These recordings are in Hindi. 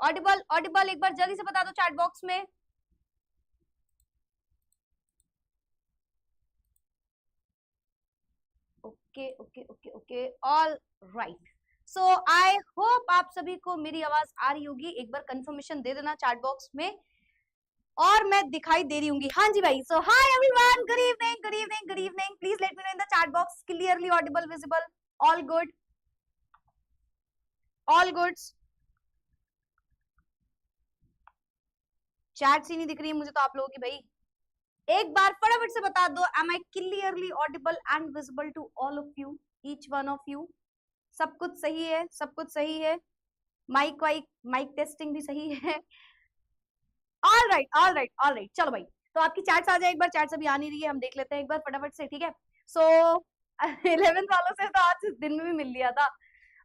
ऑडिबल ऑडिबल एक बार जल्दी से बता दो चैट बॉक्स में। Okay okay okay okay all right. So I hope आप सभी को मेरी आवाज आ रही होगी। एक बार कंफर्मेशन दे देना चैट बॉक्स में और मैं दिखाई दे रही होंगी। हाँ जी भाई। So hi everyone, good evening good evening good evening. Please let me know in the chat box clearly audible visible all good all goods. Chat सी नहीं दिख रही है मुझे तो आप लोगों की भाई। एक बार फटाफट से बता दो, am I clearly audible and visible to all of you, each one of you? सब कुछ सही है, सब कुछ सही है। माइक वाइक माइक टेस्टिंग भी सही है। All right all right all right. चलो भाई, तो आपकी चैट्स आ जाए एक बार। चैट्स अभी आ नहीं रही है, हम देख लेते हैं एक बार फटाफट से, ठीक है। सो 11th वालों से तो आज दिन में भी मिल लिया था।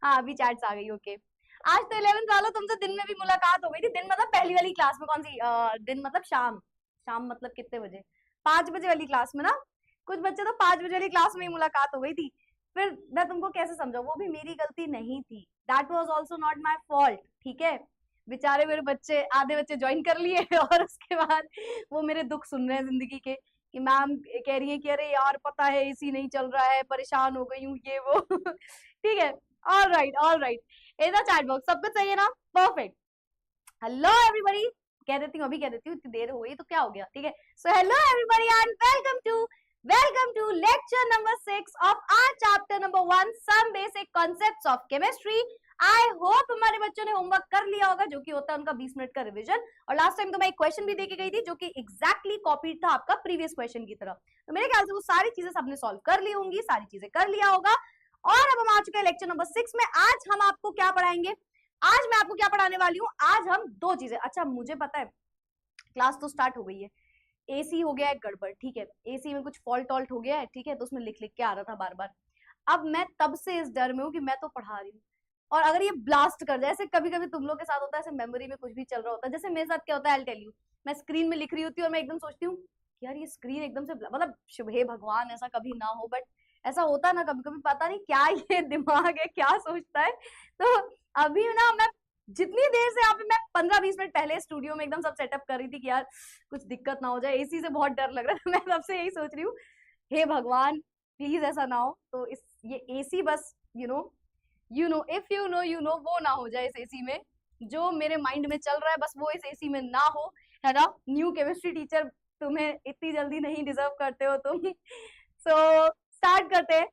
हाँ अभी चैट्स आ गई, ओके। आज तो 11th वालों तुमसे दिन में भी मुलाकात हो गई थी। दिन मतलब पहली वाली क्लास में, कौन सी दिन मतलब शाम। शाम मतलब कितने बजे? 5 बजे वाली क्लास में ना। कुछ बच्चे तो 5 बजे वाली क्लास में ही मुलाकात हो गई थी। फिर मैं तुमको कैसे समझाऊं, वो भी मेरी गलती नहीं थी। That was also not my fault, ठीक है। बेचारे मेरे बच्चे, आधे बच्चे ज्वाइन कर लिए और उसके बाद वो मेरे दुख सुन रहे हैं जिंदगी के, कि मैम कह रही है कि अरे यार पता है एसी नहीं चल रहा है, परेशान हो गई हूँ ये वो। ठीक है। All right all right. इधर चैट बॉक्स सब कुछ सही है ना? परफेक्ट। हेलो एवरीबॉडी, कह देती हूँ, अभी कह देती हूँ, इतनी देर हो गई तो क्या हो गया, ठीक है। So hello everybody and welcome to lecture number 6 of our chapter number 1 some basic concepts of chemistry. I hope हमारे बच्चों ने होमवर्क कर लिया होगा, जो कि होता है उनका 20 मिनट का रिवीजन। और लास्ट टाइम तो मैं एक क्वेश्चन भी देके गई थी जो कि एग्जैक्टली कॉपीड था आपका प्रीवियस क्वेश्चन की तरह। तो मेरे ख्याल से वो सारी चीजें सबने सॉल्व कर ली होंगी, सारी चीजें कर लिया होगा। और अब हम आ चुके हैं लेक्चर नंबर 6 में। आज हम आपको क्या पढ़ाएंगे? आज मैं आपको क्या पढ़ाने वाली हूँ? आज हम दो चीजें, अच्छा मुझे पता है क्लास तो स्टार्ट हो गई है, एसी हो गया है गड़बड़, ठीक है। एसी में कुछ फॉल्ट ऑल्ट हो गया है, ठीक है, तो उसमें लिख लिख के आ रहा था बार बार। अब मैं तब से इस डर में हूँ कि मैं तो पढ़ा रही हूँ और अगर ये ब्लास्ट कर जाए, ऐसे कभी कभी तुम लोग के साथ होता है, ऐसे मेमोरी में कुछ भी चल रहा होता है। जैसे मेरे साथ क्या होता है, आई टेल यू, मैं स्क्रीन में लिख रही होती हूँ और मैं एकदम सोचती हूँ यार ये स्क्रीन एकदम से, मतलब शुभ हे भगवान ऐसा कभी ना हो, बट ऐसा होता है ना कभी कभी, पता नहीं क्या ये दिमाग है क्या सोचता है। तो अभी ना मैं जितनी देर से यहाँ पे, मैं 15-20 मिनट पहले स्टूडियो में एकदम सब सेटअप कर रही थी कि यार कुछ दिक्कत ना हो जाए, एसी से बहुत डर लग रहा है। मैं तब से यही सोच रही हूँ, हे भगवान प्लीज ऐसा ना हो। तो इस ये AC bus if you know वो ना हो जाए इस एसी में। जो मेरे माइंड में चल रहा है बस वो इस एसी में ना हो, है ना। न्यू केमिस्ट्री टीचर तुम्हें इतनी जल्दी नहीं डिजर्व करते हो तुम। सो स्टार्ट करते हैं।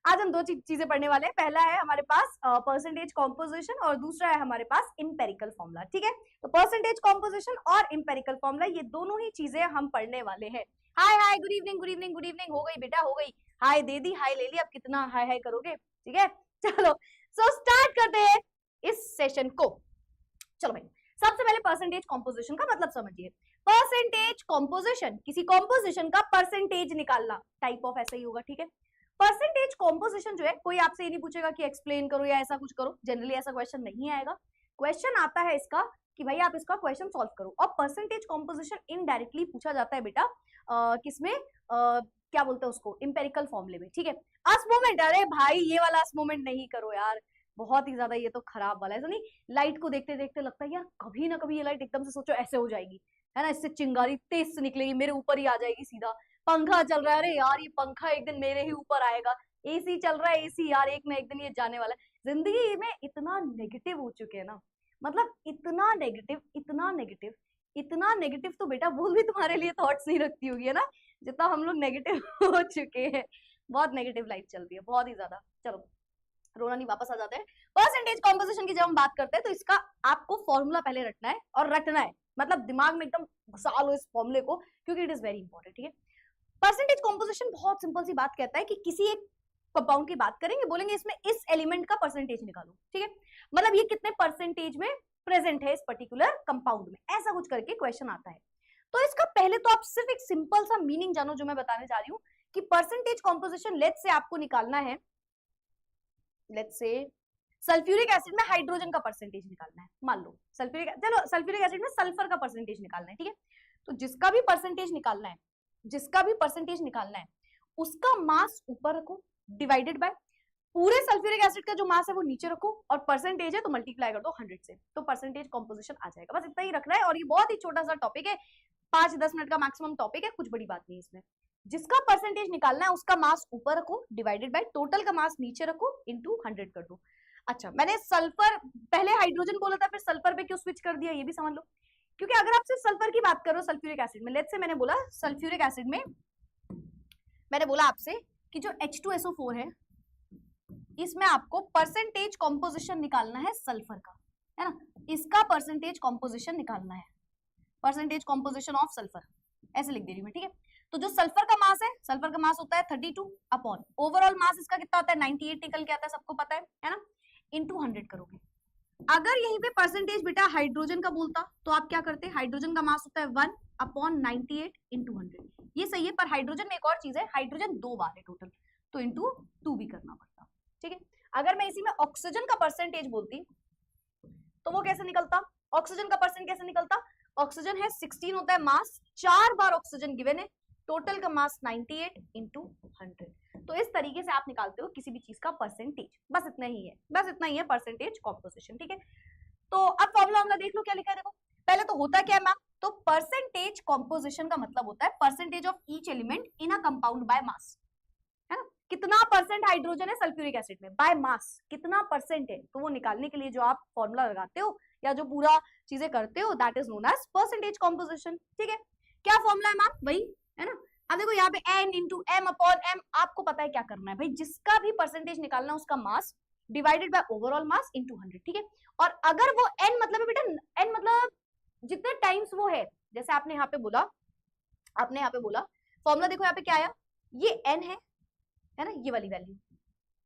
आज हम दो चीजें पढ़ने वाले हैं। पहला है हमारे पास परसेंटेज कॉम्पोजिशन और दूसरा है हमारे पास इंपेरिकल फॉर्मूला, ठीक है। तो परसेंटेज कॉम्पोजिशन और इंपेरिकल फॉर्मूला, ये दोनों ही चीजें हम पढ़ने वाले हैं। Hi hi good evening good evening good evening. हो गई बेटा हो गई, हाय दे दी, हाय ले ली, अब कितना हाय हाय करोगे, ठीक है। चलो सो स्टार्ट करते हैं इस सेशन को। चलो भाई, सबसे पहले परसेंटेज कॉम्पोजिशन का मतलब समझिए। परसेंटेज कॉम्पोजिशन, किसी कॉम्पोजिशन का परसेंटेज निकालना, टाइप ऑफ ऐसा ही होगा, ठीक है। परसेंटेज कॉम्पोजिशन जो है, कोई आपसे ये नहीं पूछेगा कि एक्सप्लेन करो या ऐसा कुछ करो, जनरली ऐसा क्वेश्चन नहीं आएगा। क्वेश्चन आता है इसका कि भाई आप इसका क्वेश्चन सॉल्व करो। और परसेंटेज कॉम्पोजिशन इनडायरेक्टली पूछा जाता है बेटा किसमें, क्या बोलते हैं उसको, इंपेरिकल फॉर्मूले में, ठीक है। अस्मोमेंट, अरे भाई ये वाला अस्मोमेंट नहीं करो यार, बहुत ही ज्यादा ये तो खराब वाला है। ऐसा नहीं, लाइट को देखते देखते लगता है यार कभी ना कभी ये लाइट एकदम से सोचो ऐसे हो जाएगी, है ना, इससे चिंगारी तेज से निकलेगी, मेरे ऊपर ही आ जाएगी सीधा। पंखा चल रहा है, अरे यार ये पंखा एक दिन मेरे ही ऊपर आएगा। एसी चल रहा है, एसी यार एक ना एक दिन ये जाने वाला है। जिंदगी में इतना नेगेटिव हो चुके हैं ना, मतलब इतना नेगेटिव इतना नेगेटिव इतना नेगेटिव, तो बेटा वो भी तुम्हारे लिए थॉट्स नहीं रखती होगी, है ना, जितना हम लोग नेगेटिव हो चुके हैं। बहुत नेगेटिव लाइफ चल रही है, बहुत ही ज्यादा। चलो रोना नहीं, वापस आ जाते हैं। परसेंटेज कॉम्पोजिशन की जब हम बात करते हैं तो इसका आपको फॉर्मूला पहले रटना है, और रटना है मतलब दिमाग में एकदम घुसा लो इस फॉर्मूले को, क्योंकि इट इज वेरी इंपॉर्टेंट, ठीक है। परसेंटेज कॉम्पोजिशन बहुत सिंपल सी बात कहता है कि किसी एक कंपाउंड की बात करेंगे, बोलेंगे इसमें इस एलिमेंट का परसेंटेज निकालो, ठीक है। मतलब ये कितने परसेंटेज में प्रेजेंट है इस पर्टिकुलर कंपाउंड में, ऐसा कुछ करके क्वेश्चन आता है। तो इसका पहले तो आप सिर्फ एक सिंपल सा मीनिंग जानो जो मैं बताने जा रही हूँ, कि परसेंटेज कॉम्पोजिशन लेट्स से आपको निकालना है, लेट्स से सल्फ्यूरिक एसिड में हाइड्रोजन का परसेंटेज निकालना है, मान लो सल्फ्यूरिक एसिड में सल्फर का परसेंटेज निकालना है, ठीक है। तो जिसका भी परसेंटेज निकालना है उसका मास ऊपर रखो, डिवाइडेड बाय पूरे सल्फ्यूरिक एसिड का जो मास है वो नीचे रखो और परसेंटेज है तो मल्टीप्लाई कर दो 100 से, तो परसेंटेज कॉम्पोजिशन आ जाएगा। बस इतना ही रखना है और ये बहुत ही छोटा सा टॉपिक है, 5-10 मिनट का मैक्सिमम टॉपिक है, कुछ बड़ी बात नहीं इसमें। जिसका परसेंटेज निकालना है उसका मास ऊपर रखो डिवाइडेड बाय टोटल का मास नीचे रखो इनटू 100 कर दो। अच्छा, मैंने सल्फर पहले हाइड्रोजन बोला था, फिर सल्फर पे क्यों स्विच कर दिया ये भी समझ लो। क्योंकि अगर आप सिर्फ सल्फर की बात करो सल्फ्यूरिक एसिड में, लेट्स से मैंने बोला सल्फ्यूरिक एसिड में, मैंने बोला आपसे कि जो H2SO4 है इसमें आपको परसेंटेज कॉम्पोजिशन निकालना है सल्फर का, है ना, इसका परसेंटेज कॉम्पोजिशन निकालना है, परसेंटेज कॉम्पोजिशन ऑफ सल्फर, ऐसे लिख दे रही हूँ मैं, ठीक है। तो जो सल्फर का मास है, सल्फर का मास होता है 32 अपॉन ओवरऑल मास इसका कितना होता है 98 निकल के आता है, सबको पता है ना, इनटू 100 करोगे। अगर यहीं पे परसेंटेज बेटा हाइड्रोजन का बोलता तो आप क्या करते, हाइड्रोजन का मास होता है 1 अपॉन 98 इंटू 100, ये सही है, पर हाइड्रोजन में एक और चीज है, हाइड्रोजन 2 बार है टोटल, तो इंटू 2 भी करना पड़ता, ठीक है। अगर मैं इसी में ऑक्सीजन का परसेंटेज बोलती तो वो कैसे निकलता, ऑक्सीजन का परसेंट कैसे निकलता, ऑक्सीजन है 16 होता है मास, 4 बार ऑक्सीजन गिवन है, टोटल का मास 98 इंटू 100, तो इस तरीके से आप निकालते हो किसी भी चीज का परसेंटेज, बस इतना ही है, बस इतना ही है परसेंटेज कॉम्पोजिशन, ठीक है। तो अब फॉर्मूला देख लो क्या लिखा है, देखो पहले तो होता क्या है मैम, तो परसेंटेज कॉम्पोजिशन का मतलब होता है percentage of each element in a compound by mass, है ना, कितना परसेंट हाइड्रोजन है सल्फ्यूरिक एसिड में बाय मास, कितना परसेंट है, तो वो निकालने के लिए जो आप फॉर्मूला लगाते हो या जो पूरा चीजें करते हो that is known as percentage composition, ठीक है। क्या फॉर्मूला है मैम, वही है ना। अब देखो यहाँ पे n into m upon m, आपको पता है क्या करना है भाई, जिसका भी परसेंटेज निकालना है उसका mass divided by overall mass into 100, ठीक है। और अगर वो n मतलब है बेटा, n मतलब जितने टाइम्स वो है, जैसे आपने यहाँ पे बोला, आपने यहाँ पे बोला फॉर्मूला देखो यहाँ पे क्या आया, ये n है ना, ये वाली वैल्यू,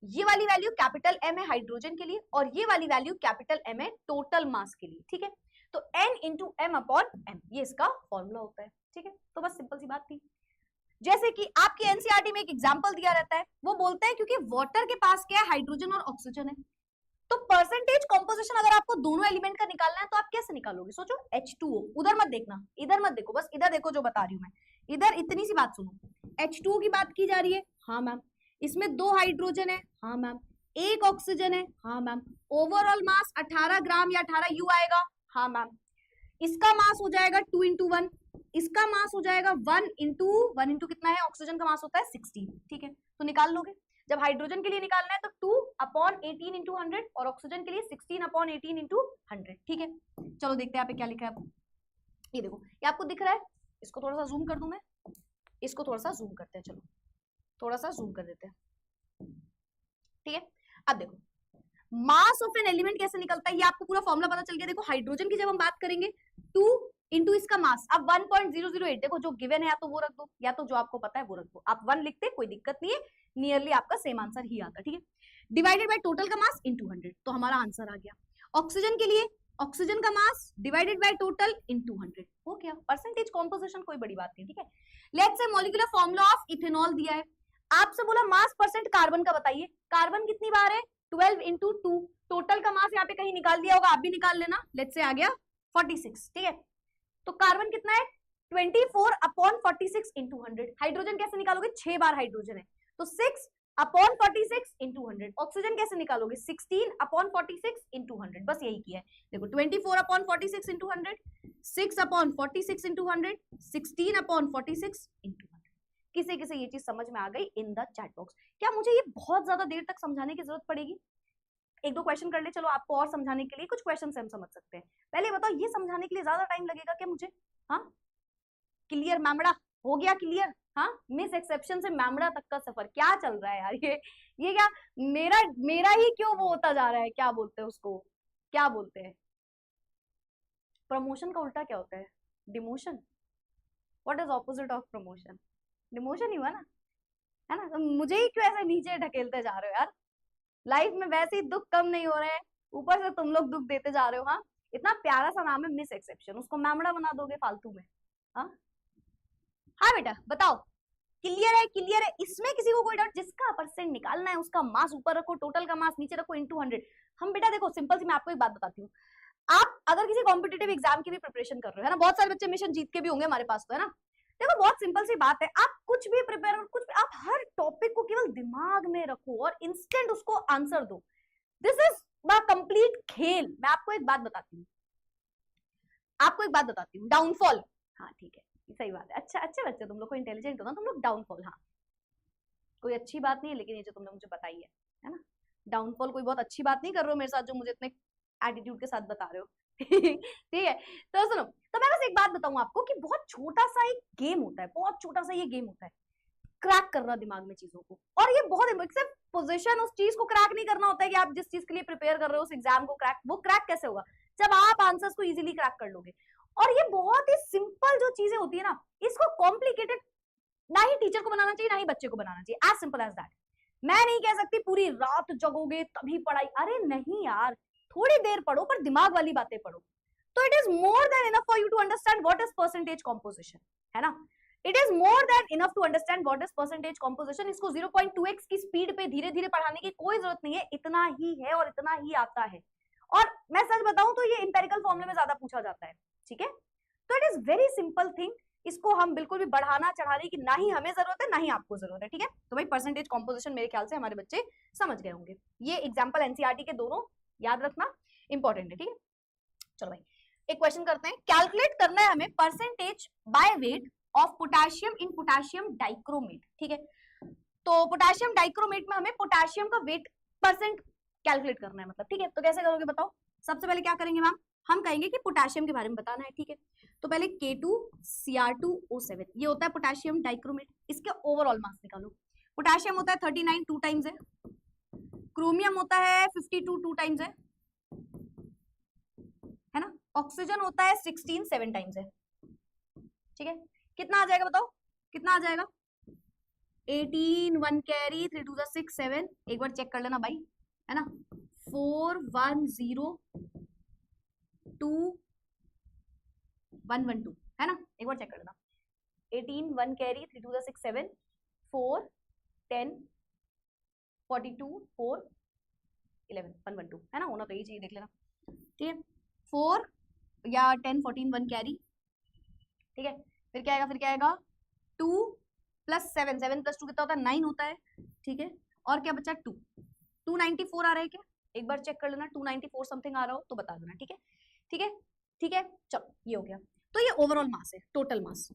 ये वाली वैल्यू कैपिटल M है हाइड्रोजन के लिए और ये वाली वैल्यू कैपिटल M है टोटल मास के लिए, ठीक है। तो n into m upon m, ये इसका फॉर्मूला होता है, ठीक है। तो बस सिंपल सी बात थी। जैसे कि आपके एनसीईआरटी में एक एग्जांपल दिया रहता है, वो बोलते हैं क्योंकि वाटर के पास क्या है, हाइड्रोजन और ऑक्सीजन है, तो परसेंटेज कॉम्पोजिशन अगर आपको दोनों एलिमेंट का निकालना है तो आप कैसे निकालोगे, सोचो H2O, उधर मत देखना, इधर मत देखो, बस इधर देखो जो बता रही हूं मैं, इधर इतनी सी बात सुनो, H2O की बात की जा रही है, हाँ मैम, इसमें 2 हाइड्रोजन है, हाँ मैम, 1 ऑक्सीजन है, हाँ मैम, ओवरऑल मास 18 ग्राम या 18 U आएगा, हाँ मैम, इसका मास हो जाएगा 2 इंटू 1, इसका मास हो जाएगा 1 इंटू कितना है, ऑक्सीजन का मास होता है 16, ठीक है। तो निकाल लोगे, जब हाइड्रोजन के लिए निकालना है तो 2 अपॉन 18 इंटू 100 और ऑक्सीजन के लिए 16 अपॉन 18 इंटू 100, ठीक है। चलो देखते हैं यहाँ पे क्या लिखा है, ये देखो, ये आपको दिख रहा है, इसको थोड़ा सा जूम कर दूं मैं, इसको थोड़ा सा जूम करते हैं, चलो थोड़ा सा जूम कर देते हैं, ठीक है। अब देखो मास ऑफ एन एलिमेंट कैसे निकलता है, ये आपको पूरा फॉर्मूला पता चल गया। देखो हाइड्रोजन की जब हम बात करेंगे 2 इंटू इसका मास, अब 1.008, देखो जो गिवन है या तो वो रख दो या तो जो आपको पता है वो रख दो, आप 1 लिखते कोई दिक्कत नहीं है, नियरली आपका सेम आंसर ही आता, ठीक है। डिवाइडेड बाय टोटल का मास इंटू 100, तो हमारा आंसर आ गया। ऑक्सीजन के लिए ऑक्सीजन का mass divided by total into 100 हो गया, परसेंटेज कॉम्पोजिशन कोई बड़ी बात नहीं, ठीक है। Let's say molecular formula of ethanol दिया है, आपसे बोला मास परसेंट कार्बन का बताइए, कार्बन कितनी बार है 12 इंटू 2, टोटल का मास यहाँ पे कहीं निकाल दिया होगा, आप भी निकाल लेना, लेट्स से आ गया 46, ठीक है। तो कार्बन कितना है 24 अपॉन 46 इंटू 100, हाइड्रोजन कैसे निकालोगे, 6 बार हाइड्रोजन है तो 6 अपॉन 46 इंटू 100, ऑक्सीजन कैसे निकालोगे 16 अपॉन 46 इंटू 100, बस यही किया है। देखो 24 upon 46 into 100, 6 upon 46 into 100, 16 upon 46 into 100। किसे किसे ये चीज समझ में आ गई इन द चैट बॉक्स, क्या मुझे ये बहुत ज्यादा देर तक समझाने की जरूरत पड़ेगी, एक दो क्वेश्चन कर ले, चलो आपको और समझाने के लिए कुछ क्वेश्चन से हम समझ सकते हैं। पहले बताओ ये समझाने के लिए ज्यादा टाइम लगेगा क्या मुझे, हाँ क्लियर मैमड़ा, हो गया क्लियर, हाँ मिस एक्सेप्शन से मैमड़ा तक का सफर क्या चल रहा है यार, ये क्या मेरा ही क्यों वो होता जा रहा है, क्या बोलते हैं उसको, क्या बोलते हैं, प्रमोशन का उल्टा क्या होता है, demotion, what is opposite of promotion, demotion ही हुआ ना, है ना। तो मुझे ही क्यों ऐसे नीचे ढकेलते जा रहे हो यार, लाइफ में वैसे ही दुख कम नहीं हो रहे हैं, ऊपर से तुम लोग दुख देते जा रहे हो, हाँ इतना प्यारा सा नाम है मिस एक्सेप्शन, उसको मैमड़ा बना दोगे फालतू में, हाँ हाँ बेटा बताओ, क्लियर है, क्लियर है, इसमें किसी को कोई डाउट, जिसका परसेंट निकालना है उसका मास ऊपर रखो, टोटल का मास नीचे रखो इंटू 100। हम बेटा देखो सिंपल सी मैं आपको एक बात बताती हूँ, आप अगर किसी कॉम्पिटेटिव एग्जाम की भी प्रिपरेशन कर रहे हो, है ना, बहुत सारे बच्चे मिशन जीत के भी होंगे हमारे पास तो, है ना, देखो बहुत सिंपल सी बात है, आप कुछ कुछ भी प्रिपेयर करो, कुछ भी, आप हर टॉपिक को केवल दिमाग में रखो और इंस्टेंट उसको आंसर दो। दिस इज द कंप्लीट खेल। मैं आपको एक बात बताती हूँ, डाउनफॉल, हाँ ठीक है, सही बात है, अच्छा अच्छे बच्चे तुम लोग को, इंटेलिजेंट हो ना तुम लोग। डाउनफॉल, हाँ कोई अच्छी बात नहीं है, लेकिन ये जो तुमने मुझे बताई है ना, डाउनफॉल कोई बहुत अच्छी बात नहीं कर रहे हो मेरे साथ, जो मुझे इतने एटीट्यूड के साथ बता रहे हो। ठीक है, तो सुनो, तो मैं बस एक बात बताऊं आपको कि बहुत छोटा सा एक गेम होता है, बहुत छोटा सा ये गेम होता है, क्रैक करना दिमाग में चीजों को। और ये बहुत सिर्फ पोजीशन, उस चीज को क्रैक नहीं करना होता है कि आप जिस चीज के लिए प्रिपेयर कर रहे हो उस एग्जाम को क्रैक, वो क्रैक कैसे होगा जब आप आंसर्स को इजीली क्रैक कर लोगे। और ये बहुत ही सिंपल जो चीजें होती है ना, इसको कॉम्प्लिकेटेड ना ही टीचर को बनाना चाहिए ना ही बच्चे को बनाना चाहिए, एज सिंपल एज दैट। मैं नहीं कह सकती पूरी रात जगोगे तभी पढ़ाई, अरे नहीं यार, थोड़ी देर पढ़ो पर दिमाग वाली बातें पढ़ो। तो it is more than enough for you to understand what is percentage composition, है ना। It is more than enough to understand what is percentage composition. इसको 0.2x की स्पीड पे धीरे धीरे पढ़ाने की कोई जरूरत नहीं है, इतना ही है और इतना ही आता है। और मैं सच बताऊं तो ये इंपेरिकल फॉर्मूले में ज्यादा पूछा जाता है, ठीक है। तो it is very simple thing, इसको हम बिल्कुल भी बढ़ाना चढ़ाने की ना ही हमें जरूरत है ना ही आपको जरूरत है, ठीक है। तो भाई परसेंटेज कॉम्पोजिशन मेरे ख्याल से हमारे बच्चे समझ गए होंगे। ये एग्जाम्पल एनसीईआरटी के दोनों याद रखना इंपॉर्टेंट है, ठीक है। चलो भाई एक क्वेश्चन करते हैं, कैलकुलेट करना है हमें percentage by weight of potassium in potassium dichromate, ठीक है। तो पोटेशियम डाइक्रोमेट में हमें पोटेशियम का वेट परसेंट कैलकुलेट करना है, मतलब, ठीक है। तो कैसे करोगे बताओ। सबसे पहले क्या करेंगे मैम, हम कहेंगे कि पोटेशियम के बारे में बताना है, ठीक है। तो पहले K2Cr2O7 ये होता है पोटेशियम डाइक्रोमेट, इसके ओवरऑल मास निकालो। पोटेशियम होता है 39 2 टाइम्स है, क्रोमियम होता है 52 2 टाइम्स है ना, ऑक्सीजन होता है 16 7 टाइम्स है, ठीक है। कितना आ जाएगा बताओ, कितना आ जाएगा। 18 1 कैरी 3 2 6 7, एक बार चेक कर लेना भाई, है ना। 4 1 0 2 1 1 2, है ना, एक बार चेक कर लेना। 18 1 कैरी 3 2 6 7 4 10 42 4 11 1 1 2, है ना, होना तो यही चाहिए, देख लेना, ठीक है। 4 या 10 14 1 कैरी, ठीक है। फिर क्या आएगा, 2 प्लस 7 7 प्लस 2 कितना होता है 9 होता है, ठीक है। और क्या बचा 2 294 आ रहा है क्या, एक बार चेक कर लेना, 294 समथिंग आ रहा हो तो बता देना, ठीक है, ठीक है, ठीक है। चलो ये हो गया, तो ये ओवरऑल मास है, टोटल मास,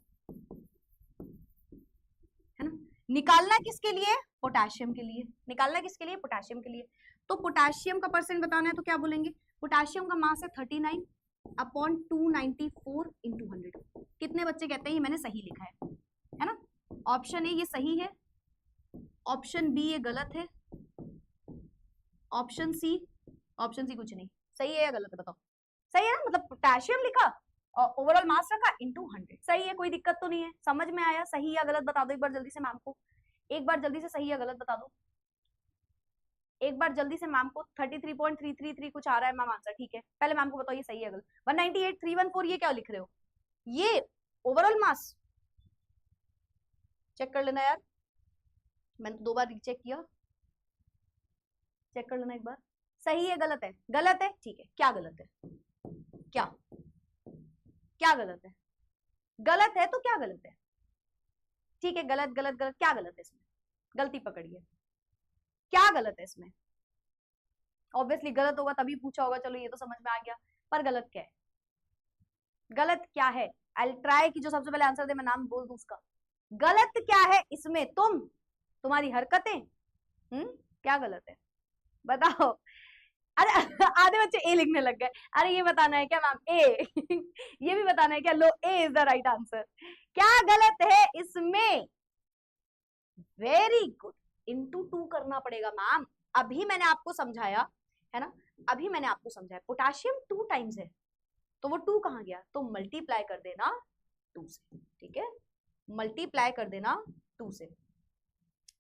है ना। निकालना किसके लिए, पोटेशियम के लिए, निकालना किसके लिए, पोटेशियम के लिए। तो पोटेशियम का परसेंट बताना है तो क्या बोलेंगे, पोटेशियम का मास है 39 अपॉन 294 इंटू 100। कितने बच्चे कहते हैं ये मैंने सही लिखा है ना। ऑप्शन ए ये सही है, ऑप्शन बी ये गलत है, ऑप्शन सी कुछ नहीं, सही है या गलत है बताओ। सही है ना, मतलब पोटेशियम लिखा और ओवरऑल मास रखा इंटू 100, सही है, कोई दिक्कत तो नहीं है। समझ में आया, सही या गलत बता दो एक बार जल्दी से मैम को, एक बार जल्दी से सही या गलत बता दो, एक बार जल्दी से मैम को। 33.333 कुछ आ रहा है मैम आंसर, ठीक है। पहले मैम को बताओ ये सही है गलत। 198,314 ये क्या लिख रहे हो, ये ओवरऑल मास चेक कर लेना यार, मैंने तो 2 बार रीचेक किया, चेक कर लेना एक बार, सही है गलत है, गलत है, ठीक है। क्या गलत है, क्या क्या गलत है, गलत है तो क्या गलत है, ठीक है। गलत गलत गलत, क्या गलत है इसमें, गलती पकड़िए, क्या गलत है इसमें। ऑब्वियसली गलत होगा तभी पूछा होगा, चलो ये तो समझ में आ गया, पर गलत क्या है, गलत क्या है। आई ट्राई कि जो सबसे पहले आंसर दे मैं नाम बोल दूं उसका। गलत क्या है इसमें, तुम्हारी हरकतें, क्या गलत है बताओ। अरे आधे बच्चे ए लिखने लग गए, अरे ये बताना है क्या मैम, ए ये भी बताना है क्या, लो ए इज द राइट आंसर। क्या गलत है इसमें, वेरी गुड, इंटू 2 करना पड़ेगा मैम। अभी मैंने आपको समझाया है ना, अभी मैंने आपको समझाया पोटेशियम 2 टाइम्स है, तो वो 2 कहाँ गया, तो मल्टीप्लाई कर देना 2 से, ठीक है, मल्टीप्लाई कर देना 2 से,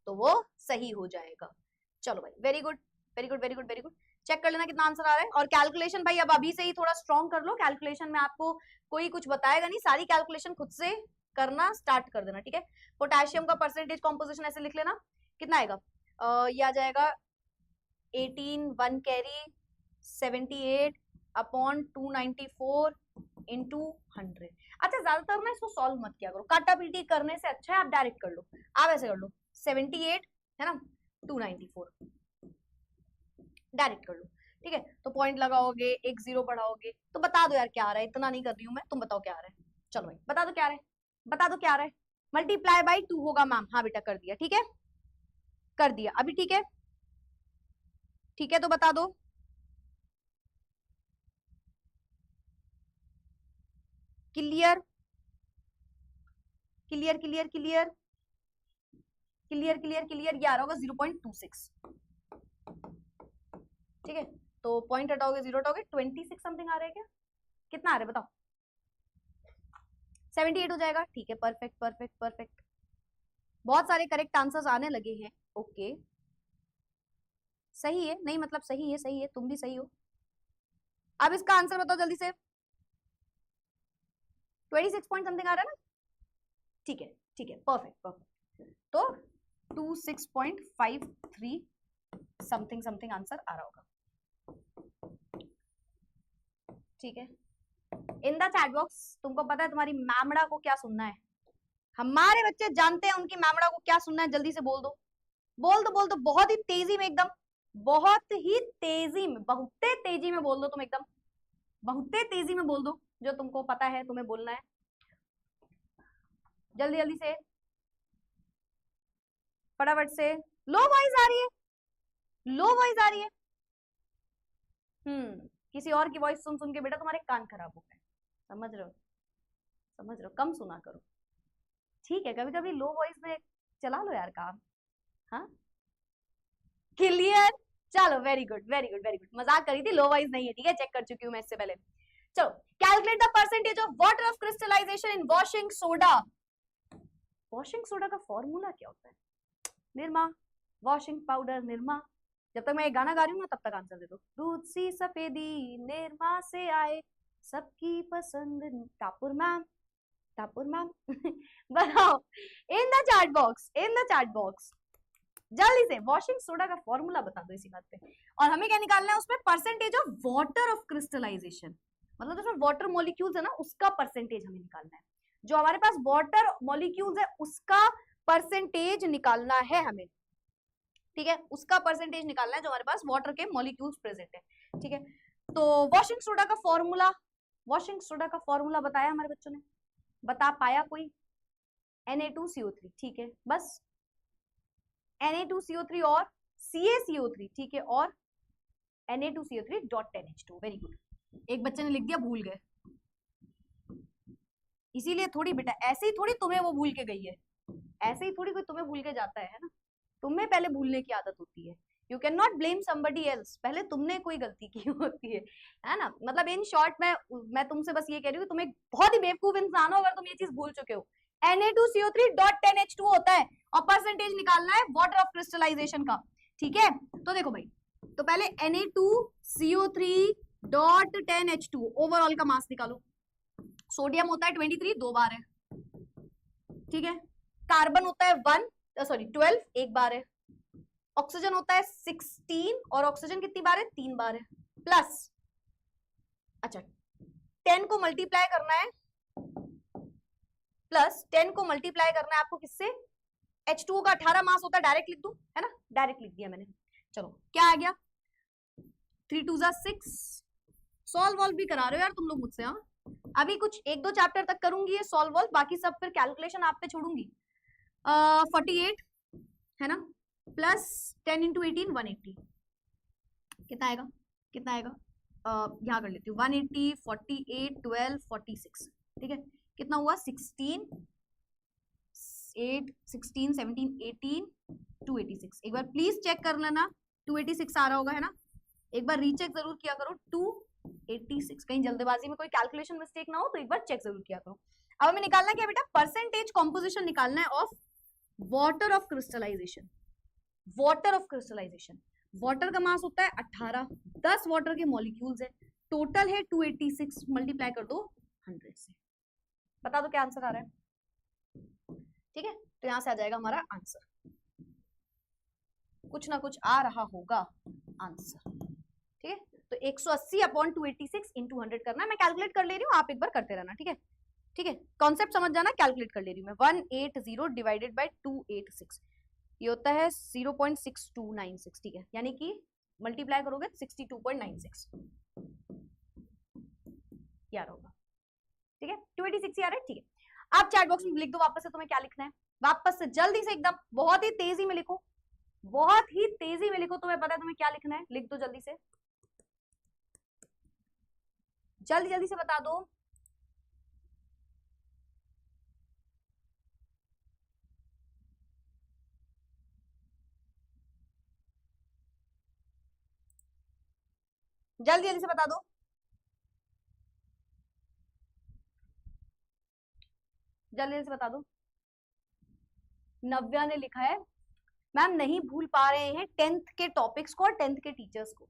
तो वो सही हो जाएगा। चलो भाई very good very good very good very good, check कर लेना कितना आंसर आ रहा है। और कैलकुलेशन भाई अब अभी से ही थोड़ा स्ट्रॉन्ग कर लो, कैलकुलेशन में आपको कोई कुछ बताएगा नहीं, सारी कैलकुलेशन खुद से करना स्टार्ट कर देना, ठीक है। पोटेशियम का परसेंटेज कॉम्पोजिशन ऐसे लिख लेना, कितना आएगा, ये आ जाएगा 18 1 कैरी 78 अपॉन 294 इंटू 100। अच्छा ज्यादातर ना इसको सॉल्व मत किया करो, काटा पीटी करने से अच्छा है आप डायरेक्ट कर लो। आप ऐसे कर लो 78 है ना 294 डायरेक्ट कर लो, ठीक है। तो पॉइंट लगाओगे, एक जीरो बढ़ाओगे, तो बता दो यार क्या आ रहा है, इतना नहीं कर रही हूं मैं, तुम बताओ क्या आ रहा है। चलो भाई बता दो क्या आ रहा है, बता दो क्या आ रहा है। मल्टीप्लाई बाई 2 होगा मैम, हाँ बेटा कर दिया, ठीक है कर दिया अभी, ठीक है ठीक है, तो बता दो। Clear clear clear clear clear clear clear, ये आ रहा होगा 0.26, ठीक है। तो पॉइंट हटाओगे, जीरो हटाओगे, 26 समथिंग आ रहा है क्या, कितना आ रहा है बताओ, 78 हो जाएगा, ठीक है परफेक्ट परफेक्ट परफेक्ट। बहुत सारे करेक्ट आंसर्स आने लगे हैं, ओके सही है, नहीं मतलब सही है सही है, तुम भी सही हो। अब इसका आंसर बताओ जल्दी से, 26 पॉइंट समथिंग आ रहा है ना, ठीक है परफेक्ट परफेक्ट। तो 26.53 समथिंग समथिंग आंसर आ रहा होगा, ठीक है। इन द चैट बॉक्स तुमको पता है तुम्हारी मैमड़ा को क्या सुनना है, हमारे बच्चे जानते हैं उनकी मैमड़ा को क्या सुनना है, जल्दी से बोल दो बोल दो बोल दो, बहुत ही तेजी में एकदम, बहुत ही तेजी में, बहुत तेजी में बोल दो तुम एकदम, बहुत तेजी में बोल दो जो तुमको पता है तुम्हें बोलना है, जल्दी जल्दी से फटाफट से। लो वॉइस आ रही है, लो वॉइस आ रही है, किसी और की वॉइस सुन सुन के बेटा तुम्हारे कान खराब हो गए, समझ रहे हो समझ रहे हो, कम सुना करो, ठीक है कभी कभी लो वॉइस में चला लो यार काम, हाँ क्लियर। चलो very good very good very good, मजाक करी थी, लो वॉइस नहीं है, ठीक है चेक कर चुकी हूँ मैं इससे पहले। चलो calculate the percentage of water of crystallisation in washing soda. Washing soda का फॉर्मूला क्या होता है, निरमा, वॉशिंग पाउडर निरमा। जब तक मैं एक गाना गा रही हूँ ना तब तक आंसर दे दो। दूध सी सफेदी निरमा से आए, सबकी पसंद टापुर मैम, टापुर मैम। बताओ in the chat box, in the chat box जल्दी से वॉशिंग सोडा का फॉर्मूला बता दो इसी बात पे। और हमें क्या निकालना है उसमें, percentage of water of crystallisation, मतलब जो वाटर मॉलिक्यूल्स है ना उसका परसेंटेज हमें निकालना है, जो हमारे पास वाटर मॉलिक्यूल्स है उसका परसेंटेज निकालना है हमें, ठीक है उसका परसेंटेज निकालना है जो हमारे पास वाटर के मॉलिक्यूल्स प्रेजेंट है, ठीक है। तो वॉशिंग सोडा का फॉर्मूला, वॉशिंग सोडा का फॉर्मूला बताया हमारे बच्चों ने, बता पाया कोई, Na2CO3, ठीक है बस Na2CO3 और CaCO3, ठीक है, और Na2CO3.10H2, वेरी गुड। एक बच्चे ने लिख दिया भूल गए, इसीलिए थोड़ी बेटा ऐसे ही थोड़ी तुम्हें वो भूल के गई है, ऐसे ही थोड़ी कोई तुम्हें भूल के जाता है ना, तुम्हें पहले भूलने की आदत होती है, you can not blame somebody else, पहले तुमने कोई गलती की होती है ना। मतलब इन शॉर्ट मैं तुमसे बस ये कह रही हूँ तुम एक बहुत ही बेवकूफ इंसान हो अगर तुम ये चीज भूल चुके हो। Na2CO3.10H2 होता है और परसेंटेज निकालना है वाटर ऑफ क्रिस्टलाइजेशन का, ठीक है। तो देखो भाई, तो पहले Na2CO3.10H2 ओवरऑल का मास निकालो, सोडियम होता है 23, 2 बार है, ठीक है। कार्बन होता है 12 एक बार है, ऑक्सीजन होता है 16 और ऑक्सीजन कितनी बार है, 3 बार है, प्लस अच्छा 10 को मल्टीप्लाई करना है, प्लस 10 को मल्टीप्लाई करना है आपको किससे, H2O का 18 मास होता है, डायरेक्ट लिख दूं है ना, डायरेक्ट लिख दिया मैंने। चलो क्या आ गया, 3 2 6, सॉल्व वॉल्व भी करा रहे हो यार तुम लोग मुझसे, हाँ अभी कुछ 1-2 चैप्टर तक करूंगी ये सॉल्व वॉल्व, बाकी सब फिर कैलकुलेशन आप पे छोड़ूंगी। 48 है ना, प्लस 10 इंटू 18 180, कितना आएगा कितना आएगा, यहाँ कर लेती हूँ 180 48 12 46, ठीक है कितना हुआ 16 8 16 17 18 286। एक बार प्लीज चेक कर लेना 286 आ रहा होगा है ना, एक बार रीचेक जरूर किया करो 286, कहीं जल्दबाजी में कोई कैलकुलेशन मिस्टेक ना हो तो एक बार चेक जरूर किया करो। अब हमें निकालना क्या बेटा, परसेंटेज कॉम्पोजिशन निकालना है of water of crystallisation, water of crystallisation. Water का मास होता है 18, 10 वाटर के मॉलिक्यूल्स है, टोटल है 286, मल्टीप्लाई कर दो 100 से, बता दो क्या आंसर आ रहा है, ठीक है। तो यहां से आ जाएगा हमारा आंसर, कुछ ना कुछ आ रहा होगा आंसर, ठीक है। तो 180 अपॉन 286 इंटू 100 करना है। मैं कैलकुलेट कर ले रही हूँ, आप एक बार करते रहना, ठीक है? ठीक है, कॉन्सेप्ट समझ जाना, कैलकुलेट कर ले रही हूँ मैं। 180 डिवाइडेड बाय 286 ये होता है 0.6296, ठीक है, यानी कि मल्टीप्लाई करोगे 62.96 यार होगा, ठीक है? 286 यार है, ठीक है। आप चैट बॉक्स में लिख दो वापस से तुम्हें क्या लिखना है, वापस से जल्दी से एकदम, बहुत ही तेजी में लिखो, बहुत ही तेजी में लिखो, तुम्हें पता है तुम्हें क्या लिखना है, लिख दो जल्दी से, जल्दी जल्दी से बता दो। जल्दी जल्दी से बता दो, जल्दी जल्दी से बता दो। नव्या ने लिखा है मैम नहीं भूल पा रहे हैं 10th के टॉपिक्स को और 10th के टीचर्स को।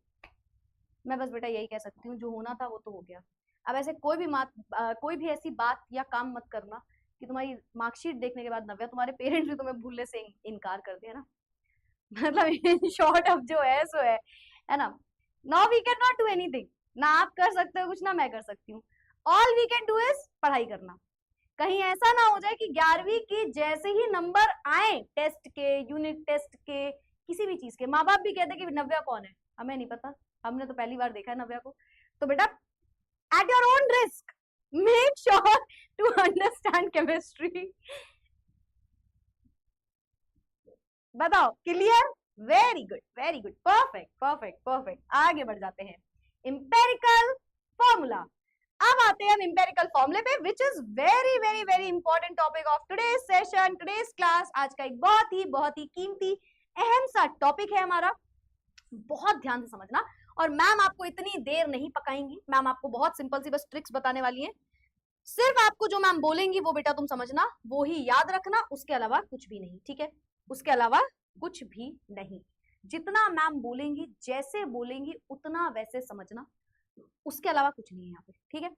मैं बस बेटा यही कह सकती हूँ, जो होना था वो तो हो गया। अब ऐसे कोई भी ऐसी बात या काम मत करना कि तुम्हारी मार्कशीट देखने के बाद नव्या तुम्हारे पेरेंट्स भी तुम्हें भूलने से इनकार कर दे, है ना? मतलब इन शॉर्ट अब जो है सो है ना? Now we can not do anything, ना आप कर सकते हो कुछ, ना मैं कर सकती हूँ। All we can do is पढ़ाई करना। कहीं ऐसा ना हो जाए कि 11वीं की जैसे ही नंबर आए टेस्ट के, यूनिट टेस्ट के, किसी भी चीज के, माँ बाप भी कहते कि नव्या कौन है, हमें नहीं पता, हमने तो पहली बार देखा है नव्या को। तो बेटा at your own risk make sure to understand chemistry. बताओ clear? Very good, very good, perfect perfect perfect. आगे बढ़ जाते हैं, इंपेरिकल फॉर्मूला। अब आते हैं हम इंपेरिकल फॉर्मूले पे, which is very very very important topic of today's session, today's class. आज का एक बहुत ही कीमती अहम सा टॉपिक है हमारा, बहुत ध्यान से समझना। और मैम आपको इतनी देर नहीं पकाएंगी, मैम आपको बहुत सिंपल सी बस ट्रिक्स बताने वाली है। सिर्फ आपको जो मैम बोलेंगी वो बेटा तुम समझना, वो ही याद रखना, उसके अलावा कुछ भी नहीं, ठीक है? उसके अलावा कुछ भी नहीं। जितना मैम बोलेंगी, जैसे बोलेंगी उतना वैसे समझना, उसके अलावा कुछ नहीं है यहाँ पे, ठीक है?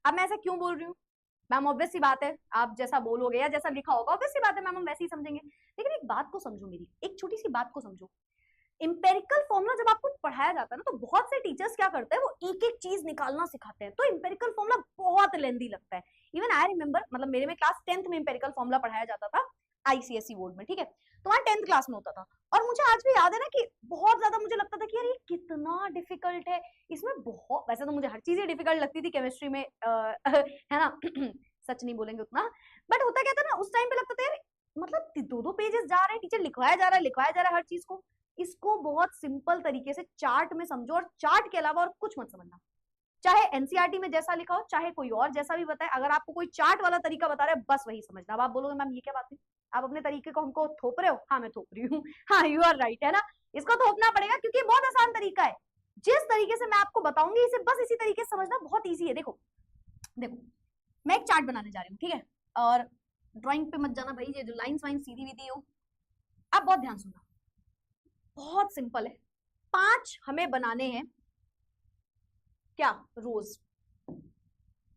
अब मैं ऐसा क्यों बोल रही हूँ मैम? ऑब्वियस सी बात है, आप जैसा बोलोगे या जैसा लिखा होगा ऑब्वियस सी बात है मैम, हम वैसे ही समझेंगे। लेकिन एक बात को समझो, मेरी एक छोटी सी बात को समझो। इंपेरिकल फॉर्मूला जब आपको पढ़ाया जाता है ना, तो बहुत से टीचर्स क्या करते हैं, वो एक एक चीज निकालना सिखाते हैं, तो इंपेरिकल फॉर्मूला बहुत लेंदी लगता है। इवन आई रिमेंबर, मतलब मेरे में क्लास 10th में इंपेरिकल फॉर्मूला पढ़ाया जाता था आईसीएसई बोर्ड में, ठीक है? तो वहाँ 10th क्लास में होता था, और मुझे आज भी याद है ना कि बहुत ज्यादा मुझे लगता था कि यार ये कितना डिफिकल्ट है, इसमें बहुत, वैसे तो मुझे हर चीज डिफिकल्ट लगती थी केमिस्ट्री में, है ना? सच नहीं बोलेंगे उतना, बट होता क्या था ना, उस टाइम पे लगता था यार मतलब 2-2 पेजेस जा रहे हैं, टीचर लिखवाया जा रहा है हर चीज को। इसको बहुत सिंपल तरीके से चार्ट में समझो, और चार्ट के अलावा और कुछ मत समझना। चाहे एनसीईआरटी में जैसा लिखा हो, चाहे कोई और जैसा भी बताए, अगर आपको कोई चार्ट वाला तरीका बता रहा है बस वही समझना। अब आप बोलोगे मैम ये क्या बात है, आप अपने तरीके को हमको थोप रहे हो? हाँ मैं थोप रही हूँ, हाँ यू आर राइट, है ना? इसको थोपना पड़ेगा क्योंकि बहुत आसान तरीका है। जिस तरीके से मैं आपको बताऊंगी इसे बस इसी तरीके से समझना, बहुत ईजी है। देखो देखो, मैं एक चार्ट बनाने जा रही हूँ, ठीक है? और ड्राइंग पे मत जाना भाई, ये जो लाइंस वाइन सीधी वीधी हो, आप बहुत ध्यान सुनना, बहुत सिंपल है। 5 हमें बनाने हैं, क्या रोज